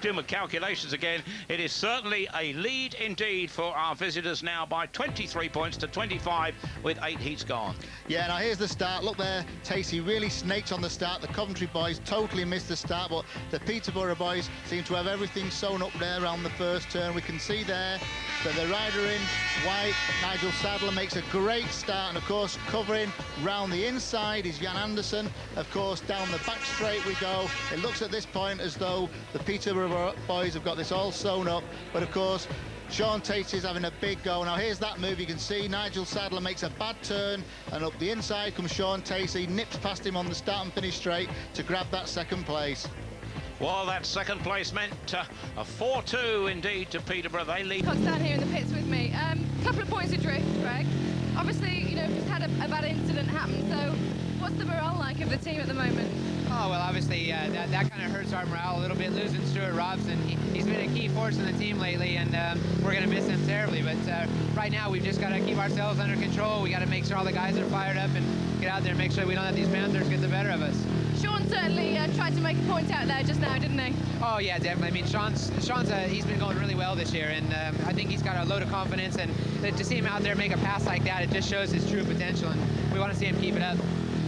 doing my calculations again, it is certainly a lead indeed for our visitors now by 23 points to 25 with 8 heats gone. Yeah, now here's the start. Look there, Tacey really snaked on the start. The Coventry boys totally missed the start, but the Peterborough boys seem to have everything sewn up there around the first turn. We can see there that the rider in white, Nigel Sadler, makes a great start, and of course covering round the inside is Jan Anderson. Of course down the back straight we go. It looks at this point as though the Peterborough boys have got this all sewn up, but of course Sean Tacey is having a big go. Now here's that move. You can see Nigel Sadler makes a bad turn, and up the inside comes Sean Tacey, nips past him on the start and finish straight to grab that second place. Well, that second place meant a 4-2 indeed to Peterborough. They lead. Scott's down here in the pits with me. Couple of points adrift, Greg. obviously, you know, just had a bad incident happen, so what's the morale like of the team at the moment? Oh, well, obviously, that kind of hurts our morale a little bit, losing Stuart Robson. He's been a key force in the team lately, and we're going to miss him terribly. But right now, we've just got to keep ourselves under control. We got to make sure all the guys are fired up and get out there and make sure we don't let these Panthers get the better of us. Sean certainly tried to make a point out there just now, didn't he? Oh, yeah, definitely. I mean, Sean's he's been going really well this year, and I think he's got a load of confidence, and to see him out there make a pass like that, it just shows his true potential, and we want to see him keep it up.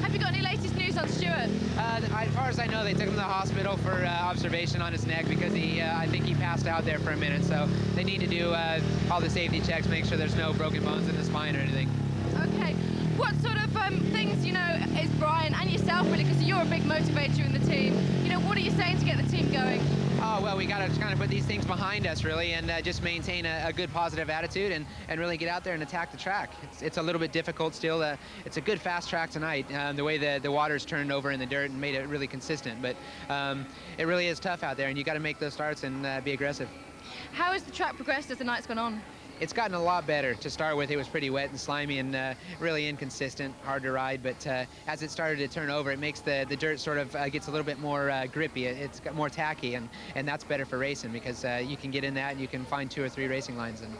Have you got any latest news on Stuart? As far as I know, they took him to the hospital for observation on his neck because I think he passed out there for a minute, so they need to do all the safety checks, make sure there's no broken bones in the spine or anything. Okay. What sort of things, you know, is Brian and yourself really, because you're a big motivator in the team, you know, what are you saying to get the team going? Oh, well, we got to kind of put these things behind us, really, and just maintain a good positive attitude and really get out there and attack the track. It's a little bit difficult still. It's a good fast track tonight, the way the water's turned over in the dirt and made it really consistent, but it really is tough out there, and you got to make those starts and be aggressive. How has the track progressed as the night's gone on? It's gotten a lot better. To start with, it was pretty wet and slimy and really inconsistent, hard to ride, but as it started to turn over, it makes the dirt sort of gets a little bit more grippy. It's got more tacky, and that's better for racing because you can get in that and you can find 2 or 3 racing lines, and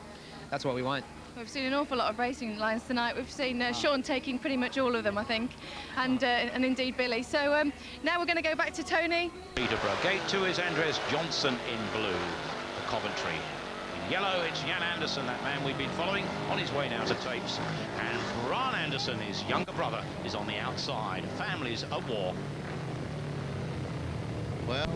that's what we want. We've seen an awful lot of racing lines tonight. We've seen Sean taking pretty much all of them, I think, and indeed Billy. So now we're going to go back to Tony. Peterborough. Gate 2 is Andres Johnson in blue for Coventry. In yellow, it's Jan Anderson, that man we've been following, on his way now to tapes. And Brian Anderson, his younger brother, is on the outside. Families at war. Well,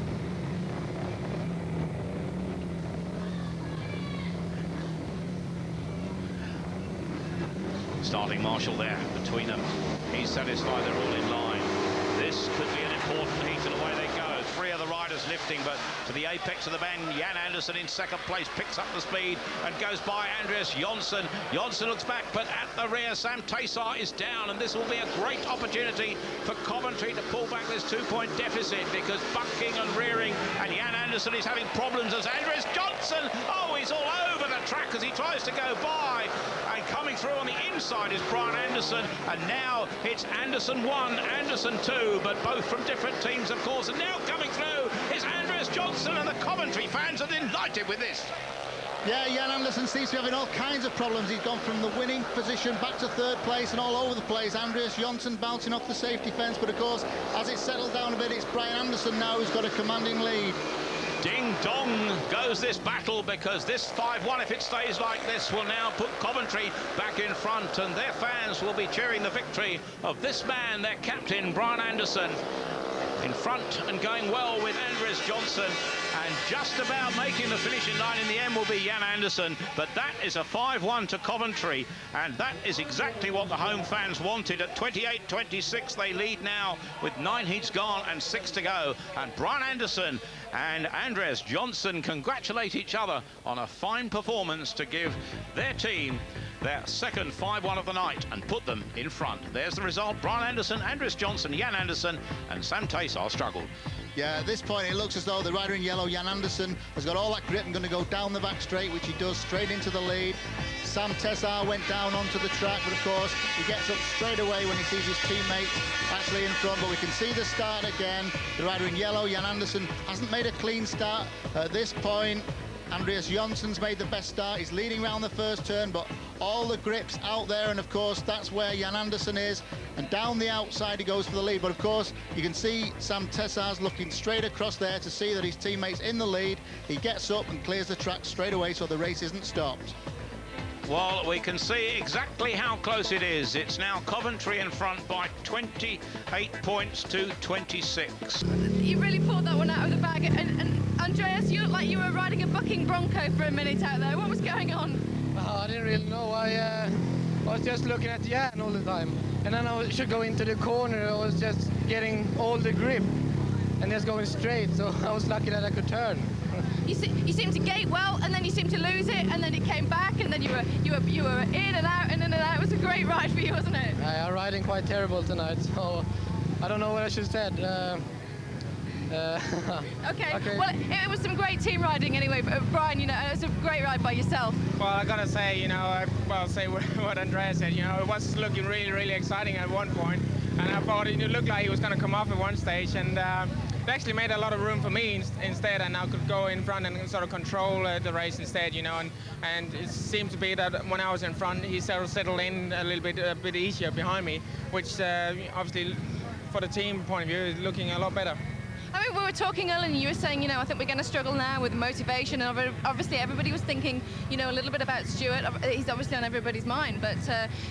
starting marshal there between them. He's satisfied they're all in line. This could be an important heat, and away they go. 3 of the riders lifting, but to the apex of the bend, Jan Anderson in second place picks up the speed and goes by Andreas Jonsson. Jonsson looks back, but at the rear, Sam Taysar is down, and this will be a great opportunity for Coventry to pull back this 2-point deficit, because bucking and rearing, and Jan Anderson is having problems as Andreas Jonsson, oh, he's all over the track as he tries to go by, and coming through on the inside is Brian Anderson, and now it's Anderson 1, Anderson 2, but both from different teams, of course, and now coming through is Andreas Jonsson, and the Coventry fans are delighted with this. yeah, Jan Anderson seems to be having all kinds of problems. He's gone from the winning position back to 3rd place and all over the place. Andreas Jonsson bouncing off the safety fence, but of course, as it settles down a bit, it's Brian Anderson now who's got a commanding lead. Ding dong goes this battle, because this 5-1, if it stays like this, will now put Coventry back in front, and their fans will be cheering the victory of this man, their captain, Brian Anderson, in front and going well with Andreas Jonsson, and just about making the finishing line in the end will be Jan Anderson. But that is a 5-1 to Coventry, and that is exactly what the home fans wanted. At 28-26 they lead now with 9 heats gone and 6 to go, and Brian Anderson and Andreas Jonsson congratulate each other on a fine performance to give their team their second 5-1 of the night and put them in front. There's the result. Brian Anderson, Andreas Jonsson, Jan Anderson, and Sam Taysar struggled. Yeah, at this point it looks as though the rider in yellow, Jan Anderson, has got all that grip and going to go down the back straight, which he does, straight into the lead. Sam Taysar went down onto the track, but of course he gets up straight away when he sees his teammates actually in front. But we can see the start again. The rider in yellow, Jan Anderson, hasn't made a clean start at this point. Andreas Jonsson's made the best start. He's leading around the first turn, but all the grips out there, and of course that's where Jan Anderson is, and down the outside he goes for the lead. But of course you can see Sam Taysar's looking straight across there to see that his teammate's in the lead. He gets up and clears the track straight away, so the race isn't stopped. Well, we can see exactly how close it is. It's now Coventry in front by 28 points to 26. You really pulled that one out of the bag, and Andreas, you looked like you were riding a bucking bronco for a minute out there. What was going on? I didn't really know. I was just looking at Jan all the time, and then I should go into the corner. I was just getting all the grip and just going straight, so I was lucky that I could turn. You seemed to gate well, and then you seemed to lose it, and then it came back, and then you were in and out and in and out. It was a great ride for you, wasn't it? I'm riding quite terrible tonight, so I don't know what I should have said. Okay. Well, it was some great team riding anyway. But Brian, you know, it was a great ride by yourself. Well, I gotta say, you know, say what Andrea said. You know, it was looking really, really exciting at one point, and I thought it looked like he was going to come off at one stage, and it actually made a lot of room for me instead, and I could go in front and sort of control the race instead, you know, and it seemed to be that when I was in front, he sort of settled in a little bit, easier behind me, which obviously, for the team point of view, is looking a lot better. I mean, we were talking earlier and you were saying, you know, I think we're going to struggle now with motivation, and obviously everybody was thinking, you know, a little bit about Stuart. He's obviously on everybody's mind, but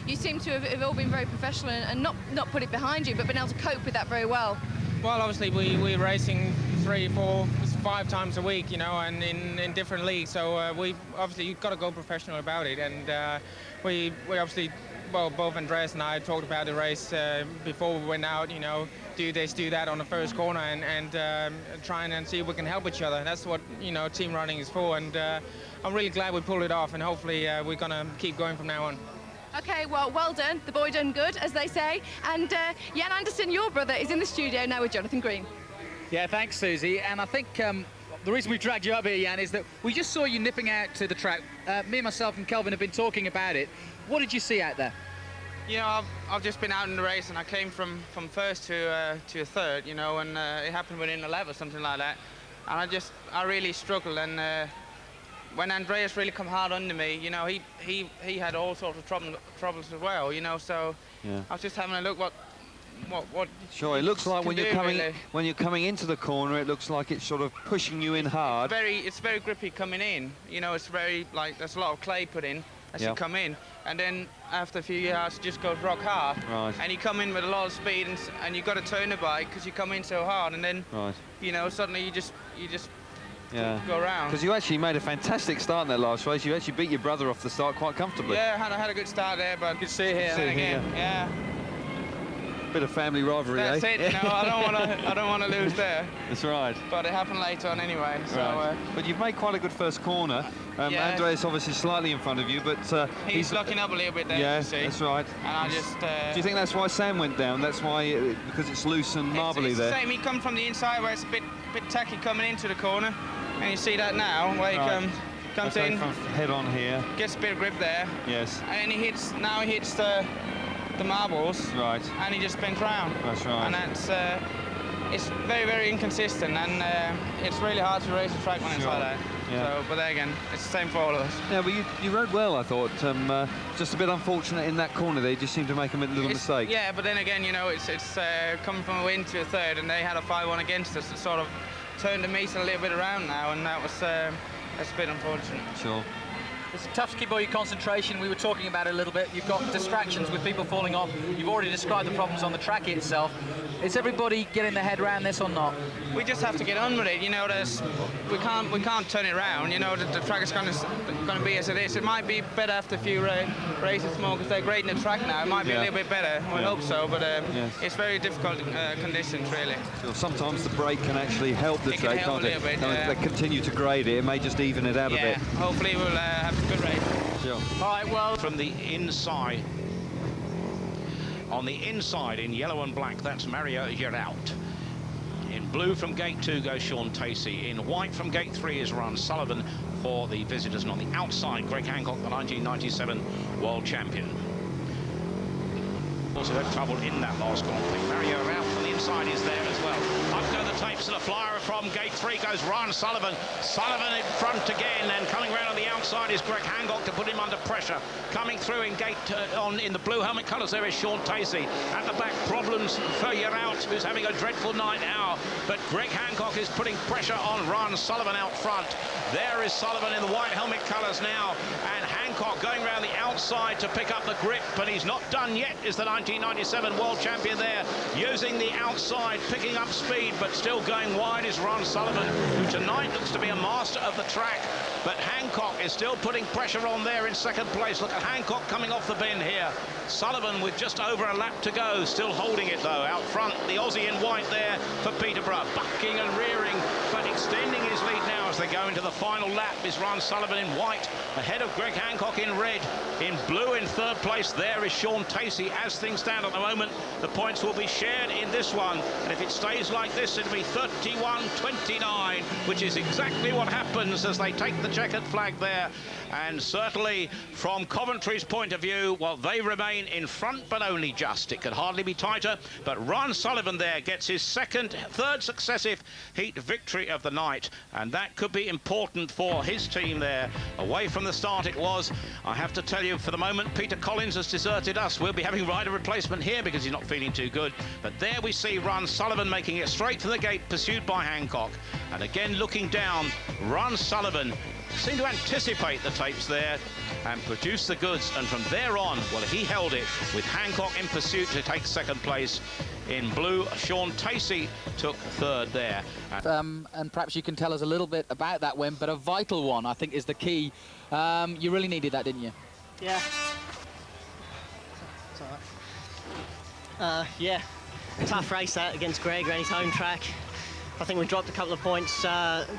you seem to have all been very professional and not put it behind you, but been able to cope with that very well. Well, obviously we're racing 3, 4, 5 times a week, you know, and in different leagues, so we obviously got to go professional about it, and we obviously, well, both Andreas and I talked about the race before we went out, you know, do this, do that on the first corner, and try and see if we can help each other. That's what, you know, team running is for, and I'm really glad we pulled it off, and hopefully we're going to keep going from now on. Okay, well done. The boy done good, as they say. And Jan Anderson, your brother, is in the studio now with Jonathan Green. Yeah, thanks, Susie. And I think the reason we dragged you up here, Jan, is that we just saw you nipping out to the track. Me, myself and Kelvin have been talking about it. What did you see out there? You know, I've just been out in the race, and I came from first to a third, you know, and it happened within a lap or something like that. And I really struggled, and when Andreas really come hard under me, you know, he had all sorts of troubles as well, you know, so yeah. I was just having a look what Sure, it looks like when you're coming into the corner, it looks like it's sort of pushing you in hard. It's very grippy coming in, you know, it's very, like, there's a lot of clay put in as you come in, and then after a few yards it just goes rock hard. Right. And you come in with a lot of speed, and you've got to turn the bike because you come in so hard, and then you know, suddenly you just go around. Because you actually made a fantastic start in that last race. You actually beat your brother off the start quite comfortably. Yeah, I had a good start there, but you can see here again. Yeah. Bit of family rivalry, That's it. You know, I don't want to lose there. That's right. But it happened later on anyway. So. Right. But you've made quite a good first corner. Yeah. Andreas obviously slightly in front of you, but he's locking up a little bit there. Yeah, you see. that's right. And I just. Do you think that's why Sam went down? That's why, because it's loose and marbly there. It's the same. He come from the inside where it's a bit tacky coming into the corner, and you see that now where he comes in. From head on here. Gets a bit of grip there. Yes. And he hits the marbles. Right. And he just spins round. That's right. And that's it's very, very inconsistent, and it's really hard to race a track when it's like that. Yeah. So, but there again, it's the same for all of us. Yeah, but you rode well, I thought. Just a bit unfortunate in that corner there. You just seemed to make a little mistake. Yeah, but then again, you know, it's coming from a win to a third, and they had a 5-1 against us. It sort of turned the meet a little bit around now, and that was that's a bit unfortunate. Sure. It's tough to keep all your concentration. We were talking about it a little bit. You've got distractions with people falling off. You've already described the problems on the track itself. Is everybody getting their head around this or not? We just have to get on with it. You know, we can't turn it around. You know, the track is going to be as it is. It might be better after a few races more because they're grading the track now. It might be a little bit better. I hope so, but it's very difficult conditions really. So sometimes the brake can actually help the track, can't it? They continue to grade it. It may just even it out a bit. Hopefully we'll have a good race. Sure. All right, well, from the inside. On the inside, in yellow and black, that's Mario Giraud. In blue from gate 2 goes Sean Tacey. In white from gate 3 is Ron Sullivan for the visitors. And on the outside, Greg Hancock, the 1997 world champion. Also had trouble in that last Grand Prix. Mario out from the inside is there as well. Up go the tapes and a flyer from gate 3 goes Ryan Sullivan. Sullivan in front again, and coming round on the outside is Greg Hancock to put him under pressure. Coming through in gate in the blue helmet colours there is Sean Tacey. At the back, problems for Giraud, who's having a dreadful night now. But Greg Hancock is putting pressure on Ryan Sullivan out front. There is Sullivan in the white helmet colours now, and Hancock going round the outside to pick up the grip, but he's not done yet, is the 1997 world champion there, using the outside, picking up speed, but still going wide is Ron Sullivan, who tonight looks to be a master of the track. but Hancock is still putting pressure on there in second place. Look at Hancock coming off the bend here. Sullivan with just over a lap to go, still holding it though. Out front, the Aussie in white there for Peterborough, bucking and rearing, but extending his lead now as they go into the final lap is Ron Sullivan in white, ahead of Greg Hancock in red. In blue in third place there is Sean Tacey. As things stand at the moment, the points will be shared in this one, and if it stays like this, it'll be 31-29, which is exactly what happens as they take the checkered flag there. And certainly from Coventry's point of view, well, they remain in front, but only just. It could hardly be tighter, but Ron Sullivan there gets his third successive heat victory of the night, and that could be important for his team there. Away from the start it was. I have to tell you, for the moment, Peter Collins has deserted us. We'll be having rider replacement here because he's not feeling too good. But there we see Ron Sullivan making it straight from the gate, pursued by Hancock. And again, looking down, Ron Sullivan seemed to anticipate the tapes there and produce the goods, and from there on, well, he held it with Hancock in pursuit to take second place. In blue, Sean Tacey took third there. And perhaps you can tell us a little bit about that win, but a vital one, I think, is the key. You really needed that, didn't you? Yeah. It's all right. Yeah, tough race that against Greg on his home track. I think we dropped a couple of points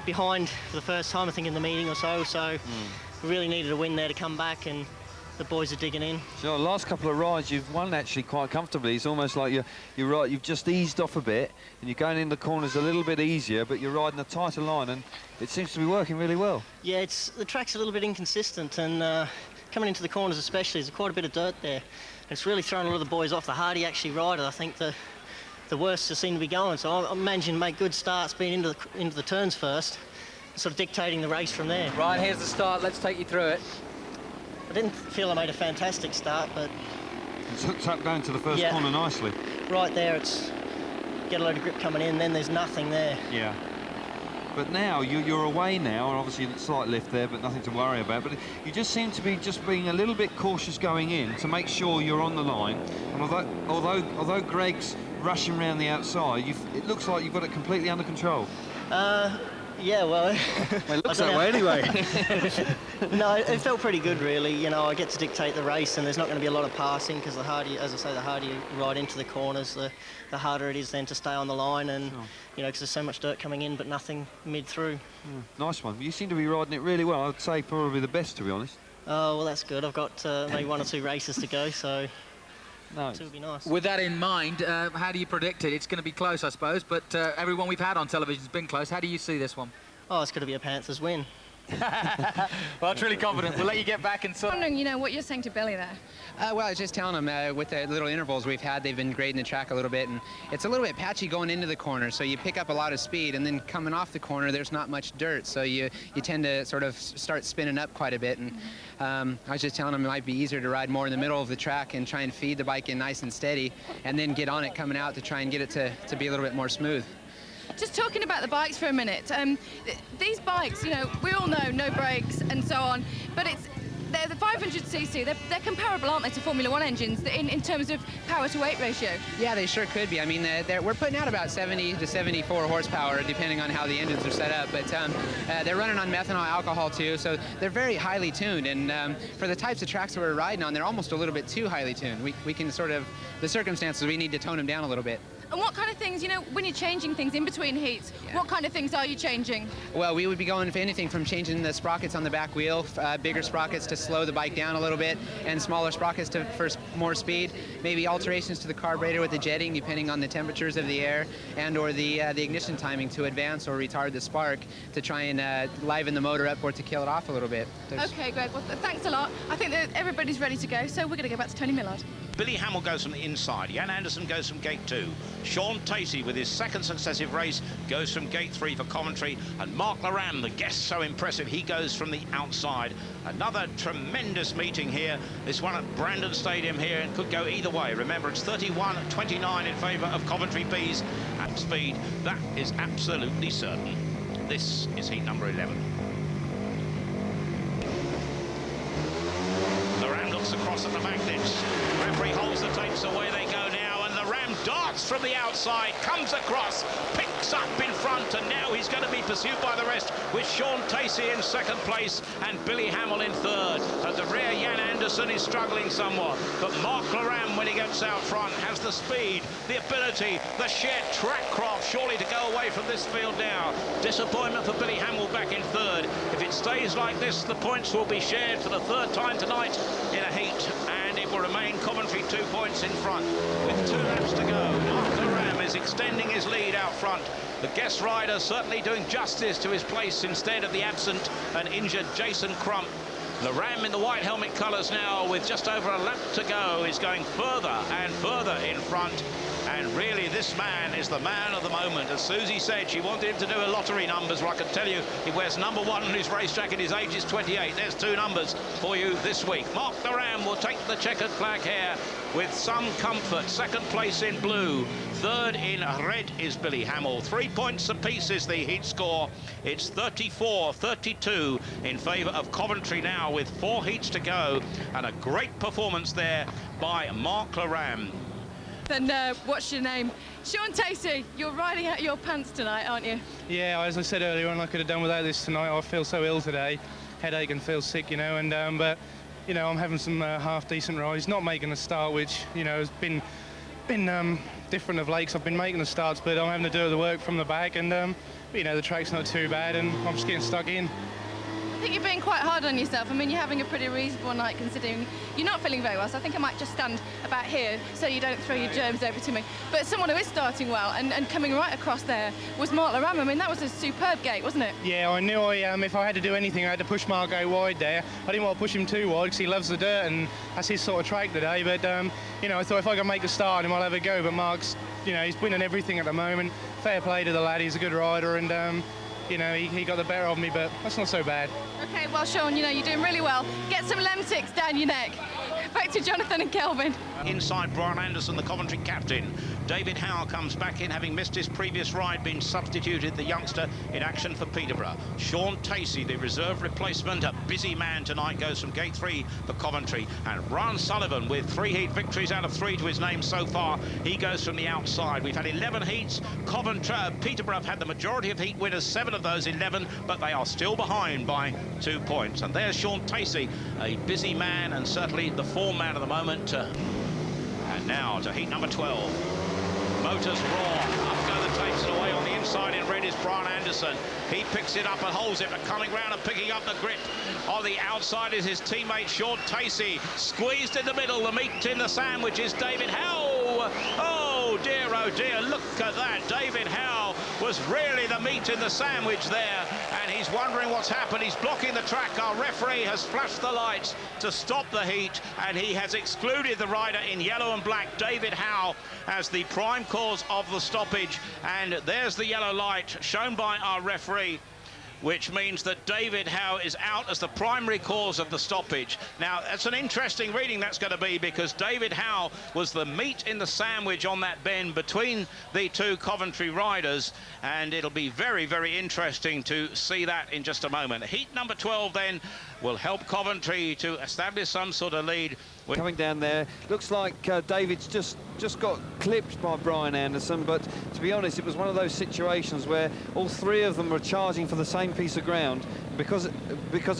behind for the first time, I think, in the meeting or so. So we really needed a win there to come back, and the boys are digging in. So the last couple of rides you've won actually quite comfortably. It's almost like you're right. You've just eased off a bit, and you're going in the corners a little bit easier, but you're riding a tighter line, and it seems to be working really well. Yeah, the track's a little bit inconsistent, and coming into the corners especially, there's quite a bit of dirt there. It's really thrown a lot of the boys off. The hardy actually rider, I think the worst they seem to be going. So I'm managing to make good starts, being into the turns first, sort of dictating the race from there. Right, here's the start. Let's take you through it. I didn't feel I made a fantastic start, but it's hooked up going to the first corner nicely. Right there, it's get a load of grip coming in, then there's nothing there. Yeah. But now you're away now, and obviously a slight lift there, but nothing to worry about. But you just seem to be just being a little bit cautious going in to make sure you're on the line. And although Greg's rushing around the outside, it looks like you've got it completely under control. Yeah, well... It looks that way anyway. No, it felt pretty good, really. You know, I get to dictate the race, and there's not going to be a lot of passing, because the harder, as I say, the harder you ride into the corners, the harder it is then to stay on the line, and, you know, because there's so much dirt coming in, but nothing mid-through. Nice one. You seem to be riding it really well. I'd say probably the best, to be honest. Oh, well, that's good. I've got maybe 1 or 2 races to go, so... No. It would be nice. With that in mind, how do you predict it? It's going to be close, I suppose, but everyone we've had on television has been close. How do you see this one? Oh, it's going to be a Panthers win. Well, truly confident. We'll let you get back and sort. Wondering, you know, what you're saying to Billy there. Well, I was just telling him with the little intervals we've had, they've been grading the track a little bit, and it's a little bit patchy going into the corner, so you pick up a lot of speed, and then coming off the corner, there's not much dirt, so you tend to sort of start spinning up quite a bit. And I was just telling him it might be easier to ride more in the middle of the track and try and feed the bike in nice and steady, and then get on it coming out to try and get it to be a little bit more smooth. Just talking about the bikes for a minute, these bikes, you know, we all know no brakes and so on, but they're the 500cc, they're comparable, aren't they, to Formula 1 engines in terms of power to weight ratio? Yeah, they sure could be. I mean, we're putting out about 70 to 74 horsepower, depending on how the engines are set up, but they're running on methanol alcohol too, so they're very highly tuned, and for the types of tracks that we're riding on, they're almost a little bit too highly tuned. We can sort of, the circumstances, we need to tone them down a little bit. And what kind of things, you know, when you're changing things in between heats, what kind of things are you changing? Well, we would be going for anything from changing the sprockets on the back wheel, bigger sprockets to slow the bike down a little bit, and smaller sprockets for more speed. Maybe alterations to the carburetor with the jetting, depending on the temperatures of the air, and or the ignition timing to advance or retard the spark to try and liven the motor up or to kill it off a little bit. Okay, Greg, well, thanks a lot. I think that everybody's ready to go, so we're going to go back to Tony Millard. Billy Hamill goes from the inside. Jan Anderson goes from gate 2. Sean Tacey, with his second successive race, goes from gate 3 for Coventry. And Mark Laram, the guest so impressive, he goes from the outside. Another tremendous meeting here. This one at Brandon Stadium here, and could go either way. Remember, it's 31-29 in favour of Coventry Bees at speed. That is absolutely certain. This is heat number 11. Laram looks across at the back ditch. Referee holds the tapes, away they go now, and the Ram darts cuts from the outside, comes across, picks up in front, and now he's going to be pursued by the rest, with Sean Tacey in second place and Billy Hamill in third. At the rear, Jan Anderson is struggling somewhat, but Mark Laram, when he gets out front, has the speed, the ability, the sheer track craft, surely to go away from this field now. Disappointment for Billy Hamill back in third. If it stays like this, the points will be shared for the third time tonight in a heat, and it will remain Coventry 2 points in front with 2 laps to go. Mark Laram is extending his lead out front. The guest rider certainly doing justice to his place instead of the absent and injured Jason Crump. Laram in the white helmet colours now, with just over a lap to go, is going further and further in front. And really, this man is the man of the moment. As Susie said, she wanted him to do a lottery numbers. Well, I can tell you, he wears number 1 on his race jacket. His age is 28. There's 2 numbers for you this week. Mark Laram will take the checkered flag here with some comfort. Second place in blue. Third in red is Billy Hamill. 3 points apiece is the heat score. It's 34-32 in favour of Coventry now, with 4 heats to go. And a great performance there by Mark Laram. Then what's your name? Sean Tacey, you're riding out your pants tonight, aren't you? Yeah, as I said earlier on, I could have done without this tonight. I feel so ill today, headache and feel sick, you know, and but you know, I'm having some half decent rides, not making a start, which, you know, has been different of late. I've been making the starts, but I'm having to do the work from the back, and you know, the track's not too bad, and I'm just getting stuck in. I think you're being quite hard on yourself. I mean, you're having a pretty reasonable night considering you're not feeling very well, so I think I might just stand about here so you don't throw your germs over to me. But someone who is starting well and coming right across there was Mark Laram. I mean, that was a superb gate, wasn't it? Yeah, I knew if I had to do anything, I had to push Mark out wide there. I didn't want to push him too wide because he loves the dirt and that's his sort of track today. But, you know, I thought if I can make a start him, I'll have a go. But Mark's, you know, he's winning everything at the moment. Fair play to the lad. He's a good rider, and you know, he got the better of me, but that's not so bad. Okay, well, Sean, you know, you're doing really well. Get some Lemsix down your neck. Back to Jonathan and Kelvin. Inside, Brian Anderson, the Coventry captain. David Howe comes back in, having missed his previous ride, being substituted, the youngster in action for Peterborough. Sean Tacey, the reserve replacement, a busy man tonight, goes from gate 3 for Coventry. And Ron Sullivan, with 3 heat victories out of 3 to his name so far, he goes from the outside. We've had 11 heats. Peterborough have had the majority of heat winners, 7 of those 11, but they are still behind by 2 points. And there's Sean Tacey, a busy man and certainly the form man at the moment. And now to heat number 12. Motors roar. Up go the tapes and away on the inside in red is Brian Anderson. He picks it up and holds it, but coming round and picking up the grip on the outside is his teammate Sean Tacey. Squeezed in the middle, the meat in the sandwich is David Howe. Oh dear, look at that. David Howe was really the meat in the sandwich there, and he's wondering what's happened. He's blocking the track. Our referee has flashed the lights to stop the heat, and he has excluded the rider in yellow and black, David Howe, as the prime cause of the stoppage. And there's the yellow light shown by our referee, which means that David Howe is out as the primary cause of the stoppage. Now, that's an interesting reading that's going to be, because David Howe was the meat in the sandwich on that bend between the 2 Coventry riders, and it'll be very, very interesting to see that in just a moment. Heat number 12 then will help Coventry to establish some sort of lead. Coming down there, looks like David's just got clipped by Brian Anderson, but to be honest, it was one of those situations where all 3 of them were charging for the same piece of ground. Because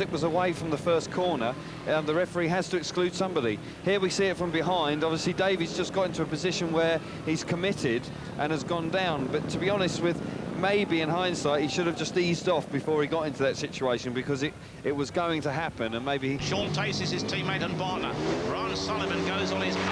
it was away from the first corner, the referee has to exclude somebody. Here we see it from behind. Obviously, David's just got into a position where he's committed and has gone down, but to be honest with, maybe in hindsight, he should have just eased off before he got into that situation, because it was going to happen, and maybe... Sean Tacey is his teammate and partner. Ron Sullivan goes on his own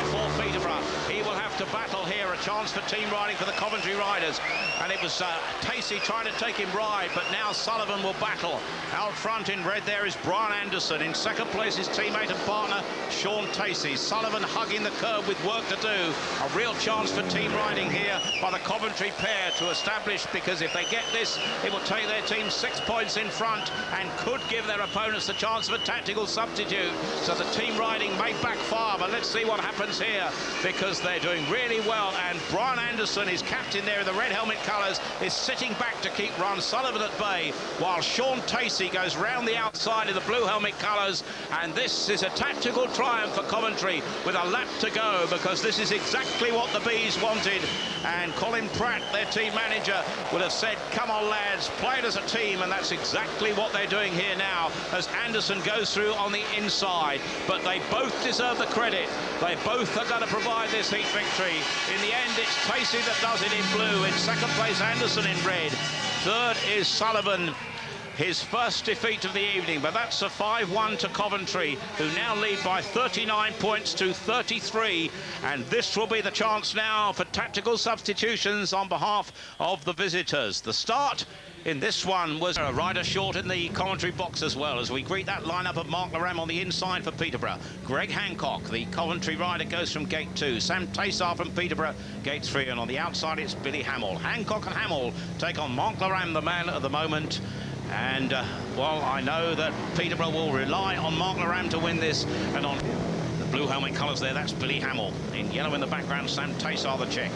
for Peterborough. He will have to battle here, a chance for team riding for the Coventry riders. And it was Tacey trying to take him ride, but now Sullivan will battle. Out front in red there is Brian Anderson. In second place his teammate and partner, Sean Tacey. Sullivan hugging the curb with work to do. A real chance for team riding here by the Coventry pair to establish, because if they get this, it will take their team 6 points in front and could give their opponents the chance of a tactical substitute. So the team riding may backfire, but let's see what happens here, because they're doing really really well, and Brian Anderson, his captain there in the red helmet colours, is sitting back to keep Ron Sullivan at bay, while Sean Tacey goes round the outside in the blue helmet colours, and this is a tactical triumph for Coventry with a lap to go, because this is exactly what the Bees wanted, and Colin Pratt, their team manager, would have said, come on lads, play it as a team, and that's exactly what they're doing here now as Anderson goes through on the inside. But they both deserve the credit. They both are going to provide this heat victory. In the end, it's Tacey that does it in blue. In second place, Anderson in red. Third is Sullivan, his first defeat of the evening, but that's a 5-1 to Coventry, who now lead by 39 points to 33, and this will be the chance now for tactical substitutions on behalf of the visitors. The start in this one was a rider short in the commentary box as well, as we greet that lineup of Mark Laram on the inside for Peterborough. Greg Hancock, the Coventry rider, goes from gate 2. Sam Taysar from Peterborough, gate 3, and on the outside it's Billy Hamill. Hancock and Hamill take on Mark Laram, the man at the moment. And, well, I know that Peterborough will rely on Mark Laram to win this. And on the blue helmet colours there, that's Billy Hamill. In yellow in the background, Sam Taysar, the Czech.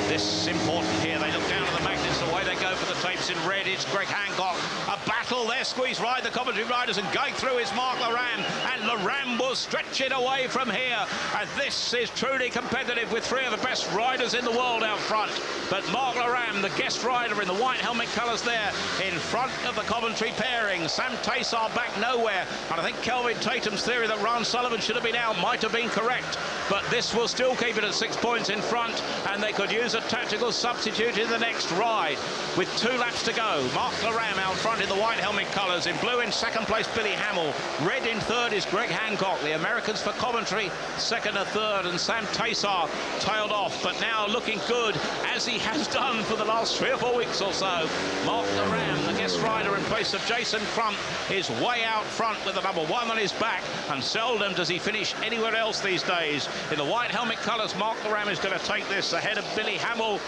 This is important here. They look down at the magnets. Away they go for the tapes in red. It's Greg Hancock. A battle there. Squeeze right, the Coventry riders, and going through is Mark Laram. And Laram will stretch it away from here. And this is truly competitive with three of the best riders in the world out front. But Mark Laram, the guest rider in the white helmet colours there, in front of the Coventry pairing. Sam Taysar back nowhere. And I think Kelvin Tatum's theory that Ron Sullivan should have been out might have been correct. But this will still keep it at 6 points in front, and they could use a tactical substitute in the next ride. With 2 laps to go, Mark Laram out front in the white helmet colours. In blue in second place, Billy Hamill. Red in third is Greg Hancock. The Americans for Coventry, second and third, and Sam Taysar tailed off, but now looking good, as he has done for the last 3 or 4 weeks or so. Mark Laram, the guest rider in place of Jason Crump, is way out front with the number 1 on his back, and seldom does he finish anywhere else these days. In the white helmet colours, Mark Laram is going to take this ahead of Billy Hamill.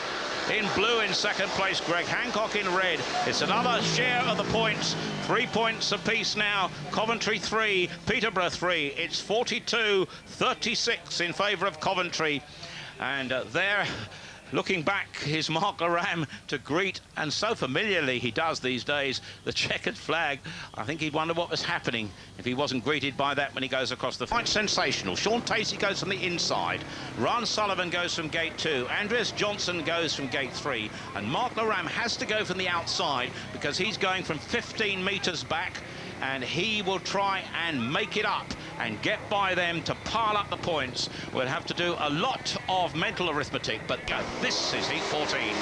In blue in second place, Greg Hancock in red. It's another share of the points. 3 points apiece now. Coventry 3, Peterborough 3. It's 42-36 in favour of Coventry. And there, looking back, is Mark Laram to greet, and so familiarly he does these days, the checkered flag. I think he'd wonder what was happening if he wasn't greeted by that when he goes across the fight. Sensational. Sean Tacey goes from the inside. Ron Sullivan goes from gate 2. Andreas Johnson goes from gate 3. And Mark Laram has to go from the outside because he's going from 15 metres back, and he will try and make it up and get by them to pile up the points. We'll have to do a lot of mental arithmetic, but this is heat 14.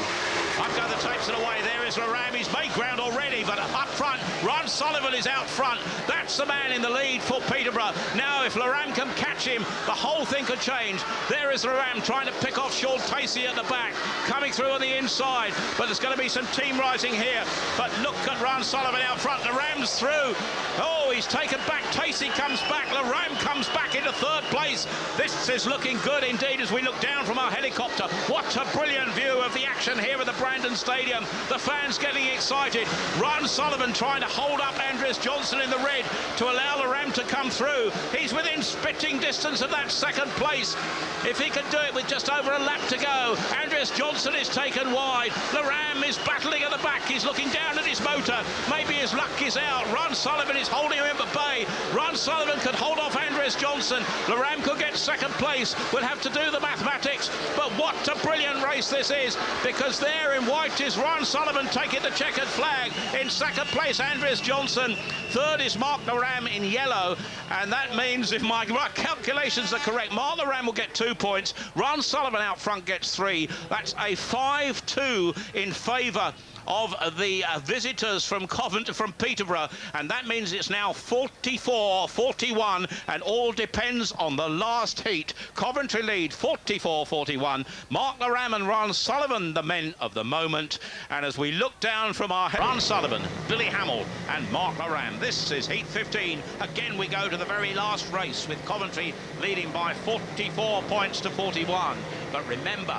Up go the tapes and away. There is Laram. He's made ground already, but up front, Ron Sullivan is out front. That's the man in the lead for Peterborough. Now, if Laram can catch him, the whole thing could change. There is Laram trying to pick off Sean Tacey at the back, coming through on the inside, but there's going to be some team rising here. But look at Ron Sullivan out front. Laram's through. Oh, he's taken back. Tacey comes back. Laram comes back into third place. This is looking good indeed as we look down from our helicopter. What a brilliant view of the action here at the Brandon Stadium. The fans getting excited. Ron Sullivan trying to hold up Andreas Johnson in the red to allow Laram to come through. He's within spitting distance of that second place. If he can do it with just over a lap to go. Andreas Johnson is taken wide. Laram is battling at the back. He's looking down at his motor. Maybe his luck is out. Ron Sullivan is holding him at bay. Ron Sullivan could hold off Andreas Johnson. Laram could get second place. We'll have to do the mathematics. But what a brilliant race this is, because there in white is Ron Sullivan taking the checkered flag. In second place, Andreas Johnson. Third is Mark Laram in yellow. And that means, if my calculations are correct, Mark Laram will get 2 points. Ron Sullivan out front gets 3. That's a 5-2 in favour of the visitors from Coventry, from Peterborough, and that means it's now 44-41, and all depends on the last heat. Coventry lead 44-41. Mark Laram and Ron Sullivan, the men of the moment. And as we look down from our Ron Sullivan, Billy Hamill and Mark Laram, this is heat 15. Again, we go to the very last race with Coventry leading by 44 points to 41. But remember,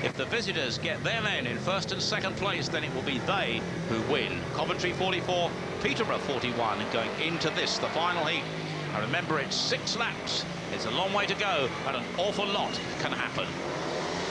if the visitors get their men in first and second place, then it will be they who win. Coventry 44, Peterborough 41, and going into this, the final heat. And remember, it's 6 laps. It's a long way to go, and an awful lot can happen.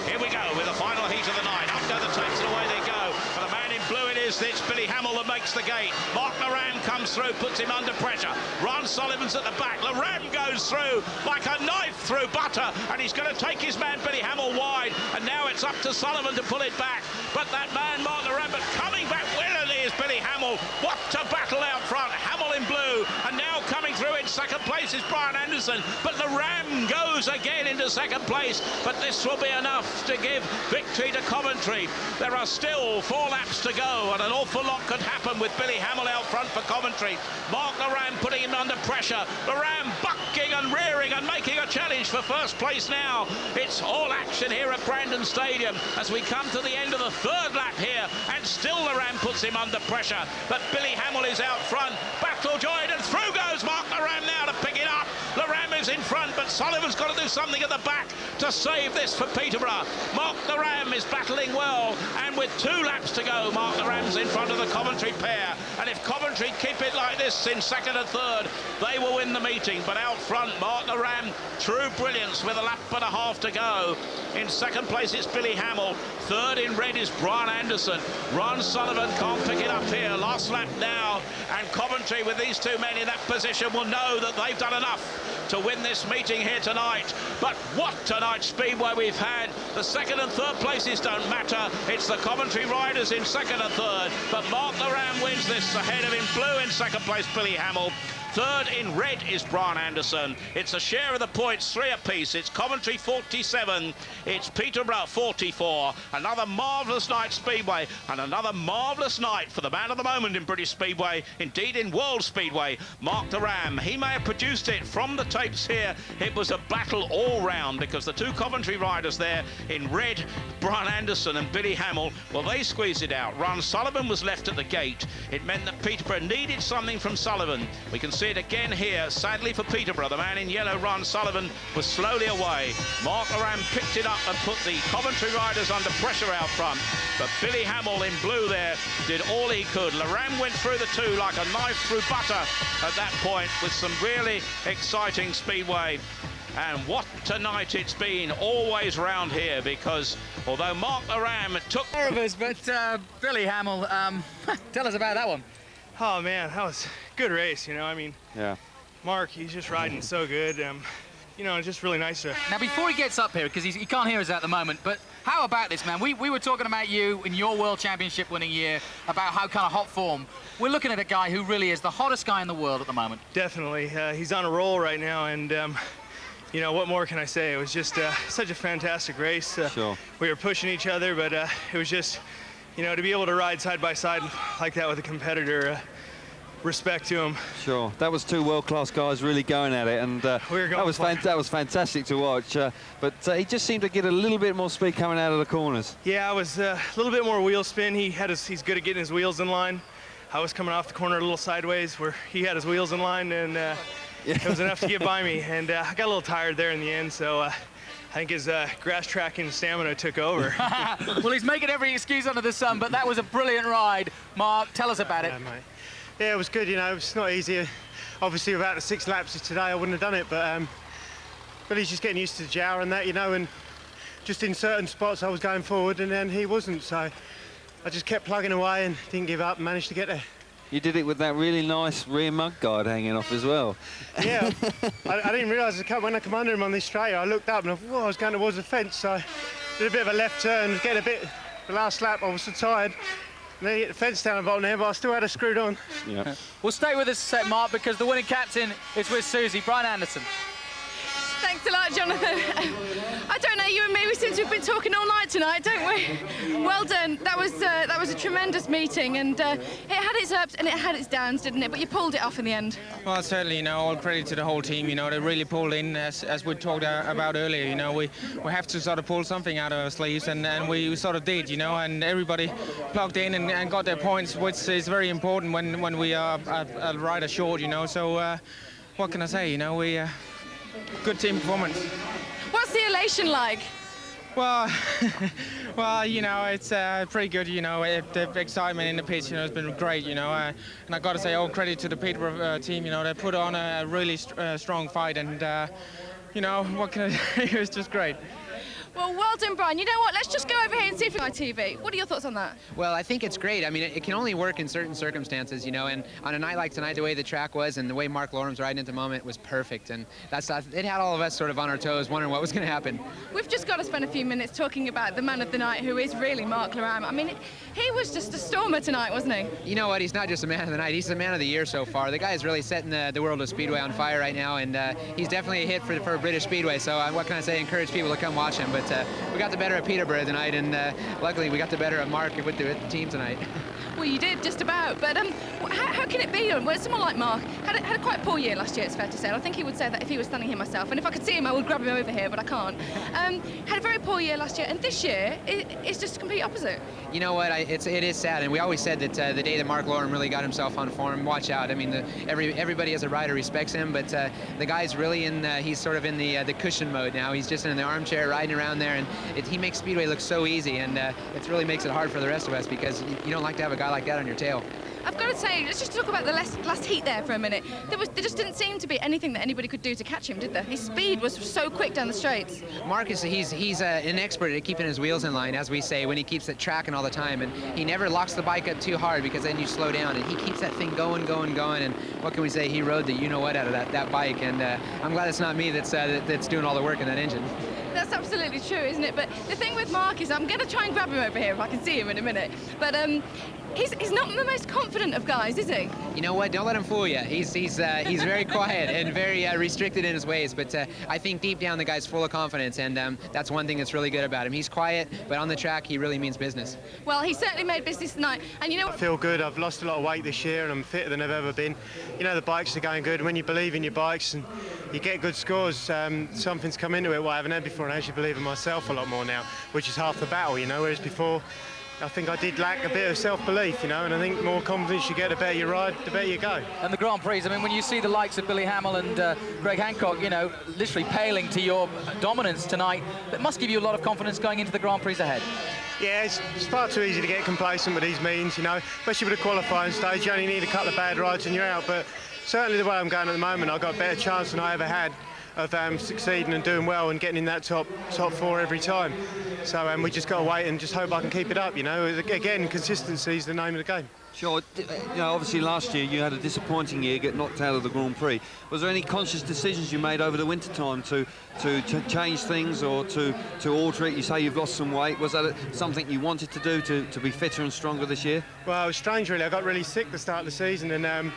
Here we go with the final heat of the night. Up go the tapes and away they go. For the man in blue it is, it's Billy Hamill that makes the gate. Mark Loram comes through, puts him under pressure. Ron Sullivan's at the back. Loram goes through like a knife through butter, and he's going to take his man Billy Hamill wide, and now it's up to Sullivan to pull it back. But that man Mark Loram, but coming back willingly is Billy Hamill. What a battle out front. Hamill in blue, and now coming through in second place is Brian Anderson, but Loram goes again into second place, but this will be enough to give victory to Coventry. There are still 4 laps to go, and an awful lot could happen with Billy Hamill out front for Coventry. Mark Loram putting him under pressure. Loram bucking and rearing and making a challenge for first place now. It's all action here at Brandon Stadium as we come to the end of the 3rd lap here, and still Loram puts him under pressure, but Billy Hamill is out front. Battle joined, and through goes Mark Loram now to pick it up. Loram is in front, but Sullivan's got to do something at the back to save this for Peterborough. Mark Loram is battling well, and with 2 laps to go, Mark Loram's in front of the Coventry pair, and if Coventry keep it like this in 2nd and 3rd, they will win the meeting. But out front, Mark Loram, true brilliance with a lap and a half to go. In 2nd place, it's Billy Hamill. 3rd in red is Brian Anderson. Ron Sullivan can't pick it up here. Last lap now, and Coventry, with these 2 men in that position, will know that they've done enough to win this meeting here tonight. But what tonight speedway we've had. The 2nd and 3rd places don't matter. It's the Coventry riders in 2nd and 3rd, but Mark Loram wins this ahead of in blue in 2nd place, Billy Hamill. 3rd in red is Brian Anderson. It's a share of the points, 3 apiece. It's Coventry 47, it's Peterborough 44. Another marvellous night Speedway, and another marvellous night for the man of the moment in British Speedway, indeed in World Speedway, Mark Loram. He may have produced it from the tapes here. It was a battle all round, because the 2 Coventry riders there in red, Brian Anderson and Billy Hamill, well, they squeezed it out. Ron Sullivan was left at the gate. It meant that Peterborough needed something from Sullivan. We can see it again here, sadly for Peterborough. The man in yellow, Ron Sullivan, was slowly away. Mark Loram picked it up and put the Coventry riders under pressure out front, but Billy Hamill in blue there did all he could. Loram went through the 2 like a knife through butter at that point, with some really exciting speedway. And what a night it's been, always round here, because although Mark Loram took... More of us, but Billy Hamill, tell us about that one. Oh man, that was a good race, you know. I mean, yeah, Mark, he's just riding so good. You know, it's just really nice to... Now, before he gets up here, because he can't hear us at the moment, but how about this, man? We were talking about you in your World Championship winning year, about how kind of hot form. We're looking at a guy who really is the hottest guy in the world at the moment. Definitely. He's on a roll right now, and you know, what more can I say? It was just such a fantastic race. Sure. We were pushing each other, but it was just, you know, to be able to ride side by side like that with a competitor, respect to him. Sure, that was 2 world-class guys really going at it, and that was fantastic to watch. But he just seemed to get a little bit more speed coming out of the corners. Yeah, I was a little bit more wheel spin. He's good at getting his wheels in line. I was coming off the corner a little sideways where he had his wheels in line, and it was enough to get by me. And I got a little tired there in the end, so I think his grass tracking stamina took over. Well, he's making every excuse under the sun, but that was a brilliant ride. Mark, tell us about it. Yeah, mate. Yeah, it was good, you know. It's not easy. Obviously, without the 6 laps today, I wouldn't have done it, but he's just getting used to the jar and that, you know, and just in certain spots I was going forward and then he wasn't, so I just kept plugging away and didn't give up and managed to get there. You did it with that really nice rear mud guard hanging off as well. Yeah, I didn't realise when I come under him on this straight, I looked up and I thought, whoa, I was going towards the fence, so I did a bit of a left turn, getting a bit, the last lap I was so tired. And then you get the fence down the bottom there, but I still had it screwed on. Yeah. Well, stay with us, Mark, because the winning captain is with Susie, Brian Anderson. Thanks a lot, Jonathan. I don't know, you and me, we seem to have been talking all night tonight, don't we? Well done. That was a tremendous meeting, and it had its ups and it had its downs, didn't it? But you pulled it off in the end. Well, certainly, you know, all credit to the whole team. You know, they really pulled in, as we talked about earlier. You know, we have to sort of pull something out of our sleeves, and we sort of did, you know, and everybody plugged in and got their points, which is very important when we are a rider short, you know. So what can I say? You know, good team performance. What's the elation like? Well, well, you know, it's pretty good, you know. The excitement in the pitch, you know, has been great, you know. And I got to say, all credit to the Peterborough team, you know. They put on a really strong fight, and, you know, what can I say? It was just great. Well, well done, Brian. You know what? Let's just go over here and see if we can TV. What are your thoughts on that? Well, I think it's great. I mean, it can only work in certain circumstances, you know, and on a night like tonight, the way the track was and the way Mark Lorham's riding at the moment was perfect, and it had all of us sort of on our toes wondering what was going to happen. We've just got to spend a few minutes talking about the man of the night, who is really Mark Lorham. I mean, he was just a stormer tonight, wasn't he? You know what? He's not just a man of the night. He's the man of the year so far. The guy is really setting the world of Speedway on fire right now, and he's definitely a hit for British Speedway, so what can I say? Encourage people to come watch him, but we got the better of Peterborough tonight, and luckily we got the better of Mark with the team tonight. Well, you did, just about. But how can it be? Well, someone like Mark had a quite poor year last year, it's fair to say. And I think he would say that if he was standing here myself. And if I could see him, I would grab him over here, but I can't. Had a very poor year last year, and this year it's just the complete opposite. You know what? It is sad, and we always said that the day that Mark Lorham really got himself on form, watch out. I mean, everybody as a rider respects him, but the guy's really he's sort of in the cushion mode now. He's just in the armchair riding around there, and he makes Speedway look so easy, and it really makes it hard for the rest of us because you don't like to have a guy like that on your tail. I've got to say, let's just talk about the last heat there for a minute. There just didn't seem to be anything that anybody could do to catch him, did there? His speed was so quick down the straights. Marcus, he's an expert at keeping his wheels in line, as we say, when he keeps it tracking all the time, and he never locks the bike up too hard because then you slow down, and he keeps that thing going, and what can we say? He rode the you-know-what out of that bike, and I'm glad it's not me that's doing all the work in that engine. That's absolutely true, isn't it? But the thing with Mark is, I'm going to try and grab him over here if I can see him in a minute, but he's not the most confident of guys, is he? You know what? Don't let him fool you. He's very quiet and very restricted in his ways, but I think deep down the guy's full of confidence, and that's one thing that's really good about him. He's quiet, but on the track he really means business. Well, he certainly made business tonight, and you know what? I feel good. I've lost a lot of weight this year and I'm fitter than I've ever been. You know, the bikes are going good, and when you believe in your bikes and you get good scores, something's come into it what I haven't had before, and I actually believe in myself a lot more now, which is half the battle, you know, whereas before I think I did lack a bit of self-belief, you know, and I think the more confidence you get, the better you ride, the better you go. And the Grand Prix, I mean, when you see the likes of Billy Hamill and Greg Hancock, you know, literally paling to your dominance tonight, that must give you a lot of confidence going into the Grand Prix ahead. Yeah, it's far too easy to get complacent with these meetings, you know, especially with the qualifying stage. You only need a couple of bad rides and you're out, but certainly the way I'm going at the moment, I've got a better chance than I ever had of succeeding and doing well and getting in that top four every time. So we just got to wait and just hope I can keep it up, you know. Again, consistency is the name of the game. Sure. You know, obviously last year you had a disappointing year, get knocked out of the Grand Prix. Was there any conscious decisions you made over the winter time to change things or to alter it? You say you've lost some weight. Was that something you wanted to do to be fitter and stronger this year? Well, it was strange really. I got really sick at the start of the season, and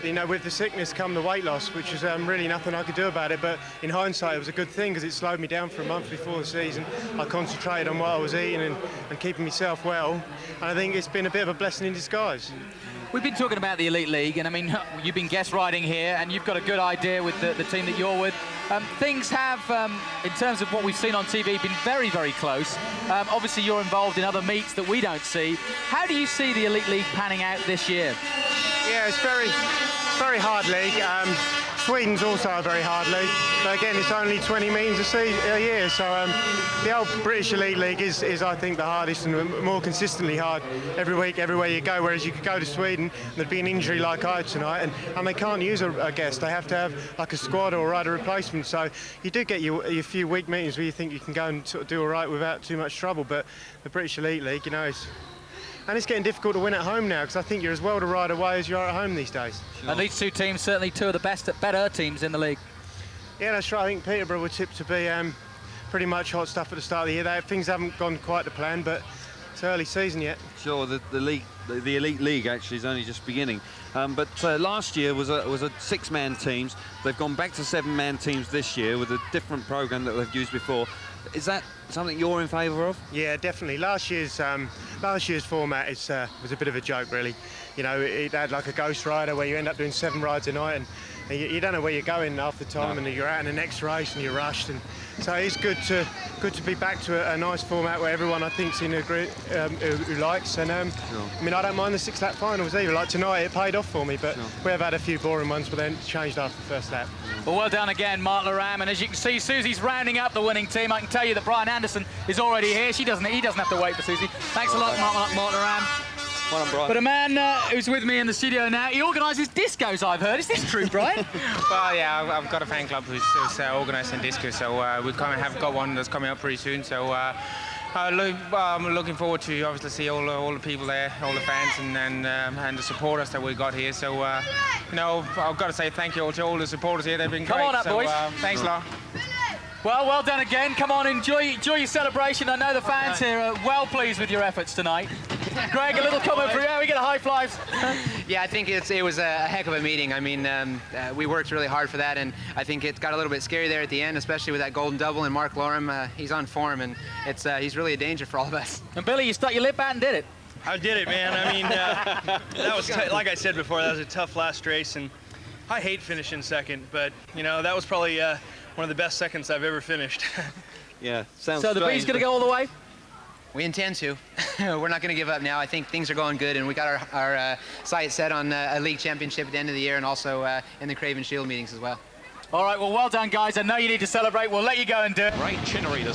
you know, with the sickness come the weight loss, which was really nothing I could do about it. But in hindsight, it was a good thing because it slowed me down for a month before the season. I concentrated on what I was eating and keeping myself well. And I think it's been a bit of a blessing in disguise. We've been talking about the Elite League, and I mean, you've been guest riding here, and you've got a good idea with the team that you're with. Things have, in terms of what we've seen on TV, been very, very close. Obviously, you're involved in other meets that we don't see. How do you see the Elite League panning out this year? Yeah, it's very hard league. Sweden's also a very hard league, but again, it's only 20 meetings a year, so the old British Elite League is I think the hardest and more consistently hard every week, everywhere you go, whereas you could go to Sweden and there'd be an injury like I had tonight, and they can't use a guest. They have to have like a squad or a rider replacement, so you do get your few week meetings where you think you can go and sort of do all right without too much trouble, but the British Elite League, you know, and it's getting difficult to win at home now because I think you're as well to ride away as you are at home these days. Sure. And these two teams, certainly two of the better teams in the league. Yeah, that's right. I think Peterborough were tipped to be pretty much hot stuff at the start of the year. Things haven't gone quite to plan, but it's early season yet. Sure, the Elite League actually is only just beginning. But last year was a six-man teams. They've gone back to seven-man teams this year with a different program that they've used before. Is that something you're in favour of? Yeah, definitely. Last year's format was a bit of a joke, really. You know, it had like a ghost rider where you end up doing 7 rides a night, and you don't know where you're going half the time, and you're out in the next race and you're rushed. And so it's good to be back to a nice format where everyone I think's in agree who likes. And sure. I mean, I don't mind the 6-lap finals either. Like tonight, it paid off for me, but sure. We have had a few boring ones, but then changed after the first lap. Well done again, Mark Lorham. And as you can see, Susie's rounding up the winning team. I can tell you that Brian Anderson is already here. He doesn't have to wait for Susie. Thanks a lot, Mark Lorham. Well done, Brian. But a man who's with me in the studio now, he organises discos, I've heard. Is this true, Brian? Well, yeah, I've got a fan club who's organising disco, so we kind of have got one that's coming up pretty soon. So I'm looking forward to obviously see all the people there, all the fans and the supporters that we got here. So you know, I've got to say thank you to all the supporters here. They've been great. Come on up, boys. Thanks a lot. Well done again. Come on, enjoy your celebration. I know the fans here are well pleased with your efforts tonight. Greg, a little comment for you. We get a high five. Yeah, I think it was a heck of a meeting. I mean, we worked really hard for that, and I think it got a little bit scary there at the end, especially with that golden double and Mark Lorem. He's on form, and he's really a danger for all of us. And Billy, you stuck your lip out and did it. I did it, man. I mean, that was like I said before. That was a tough last race, and I hate finishing second, but you know that was probably one of the best seconds I've ever finished. Yeah, sounds So the B's going to go all the way? We intend to. We're not going to give up now. I think things are going good, and we got our sights set on a league championship at the end of the year, and also in the Craven Shield meetings as well. All right, well done, guys. I know you need to celebrate. We'll let you go and do it. Ray Chinnery, the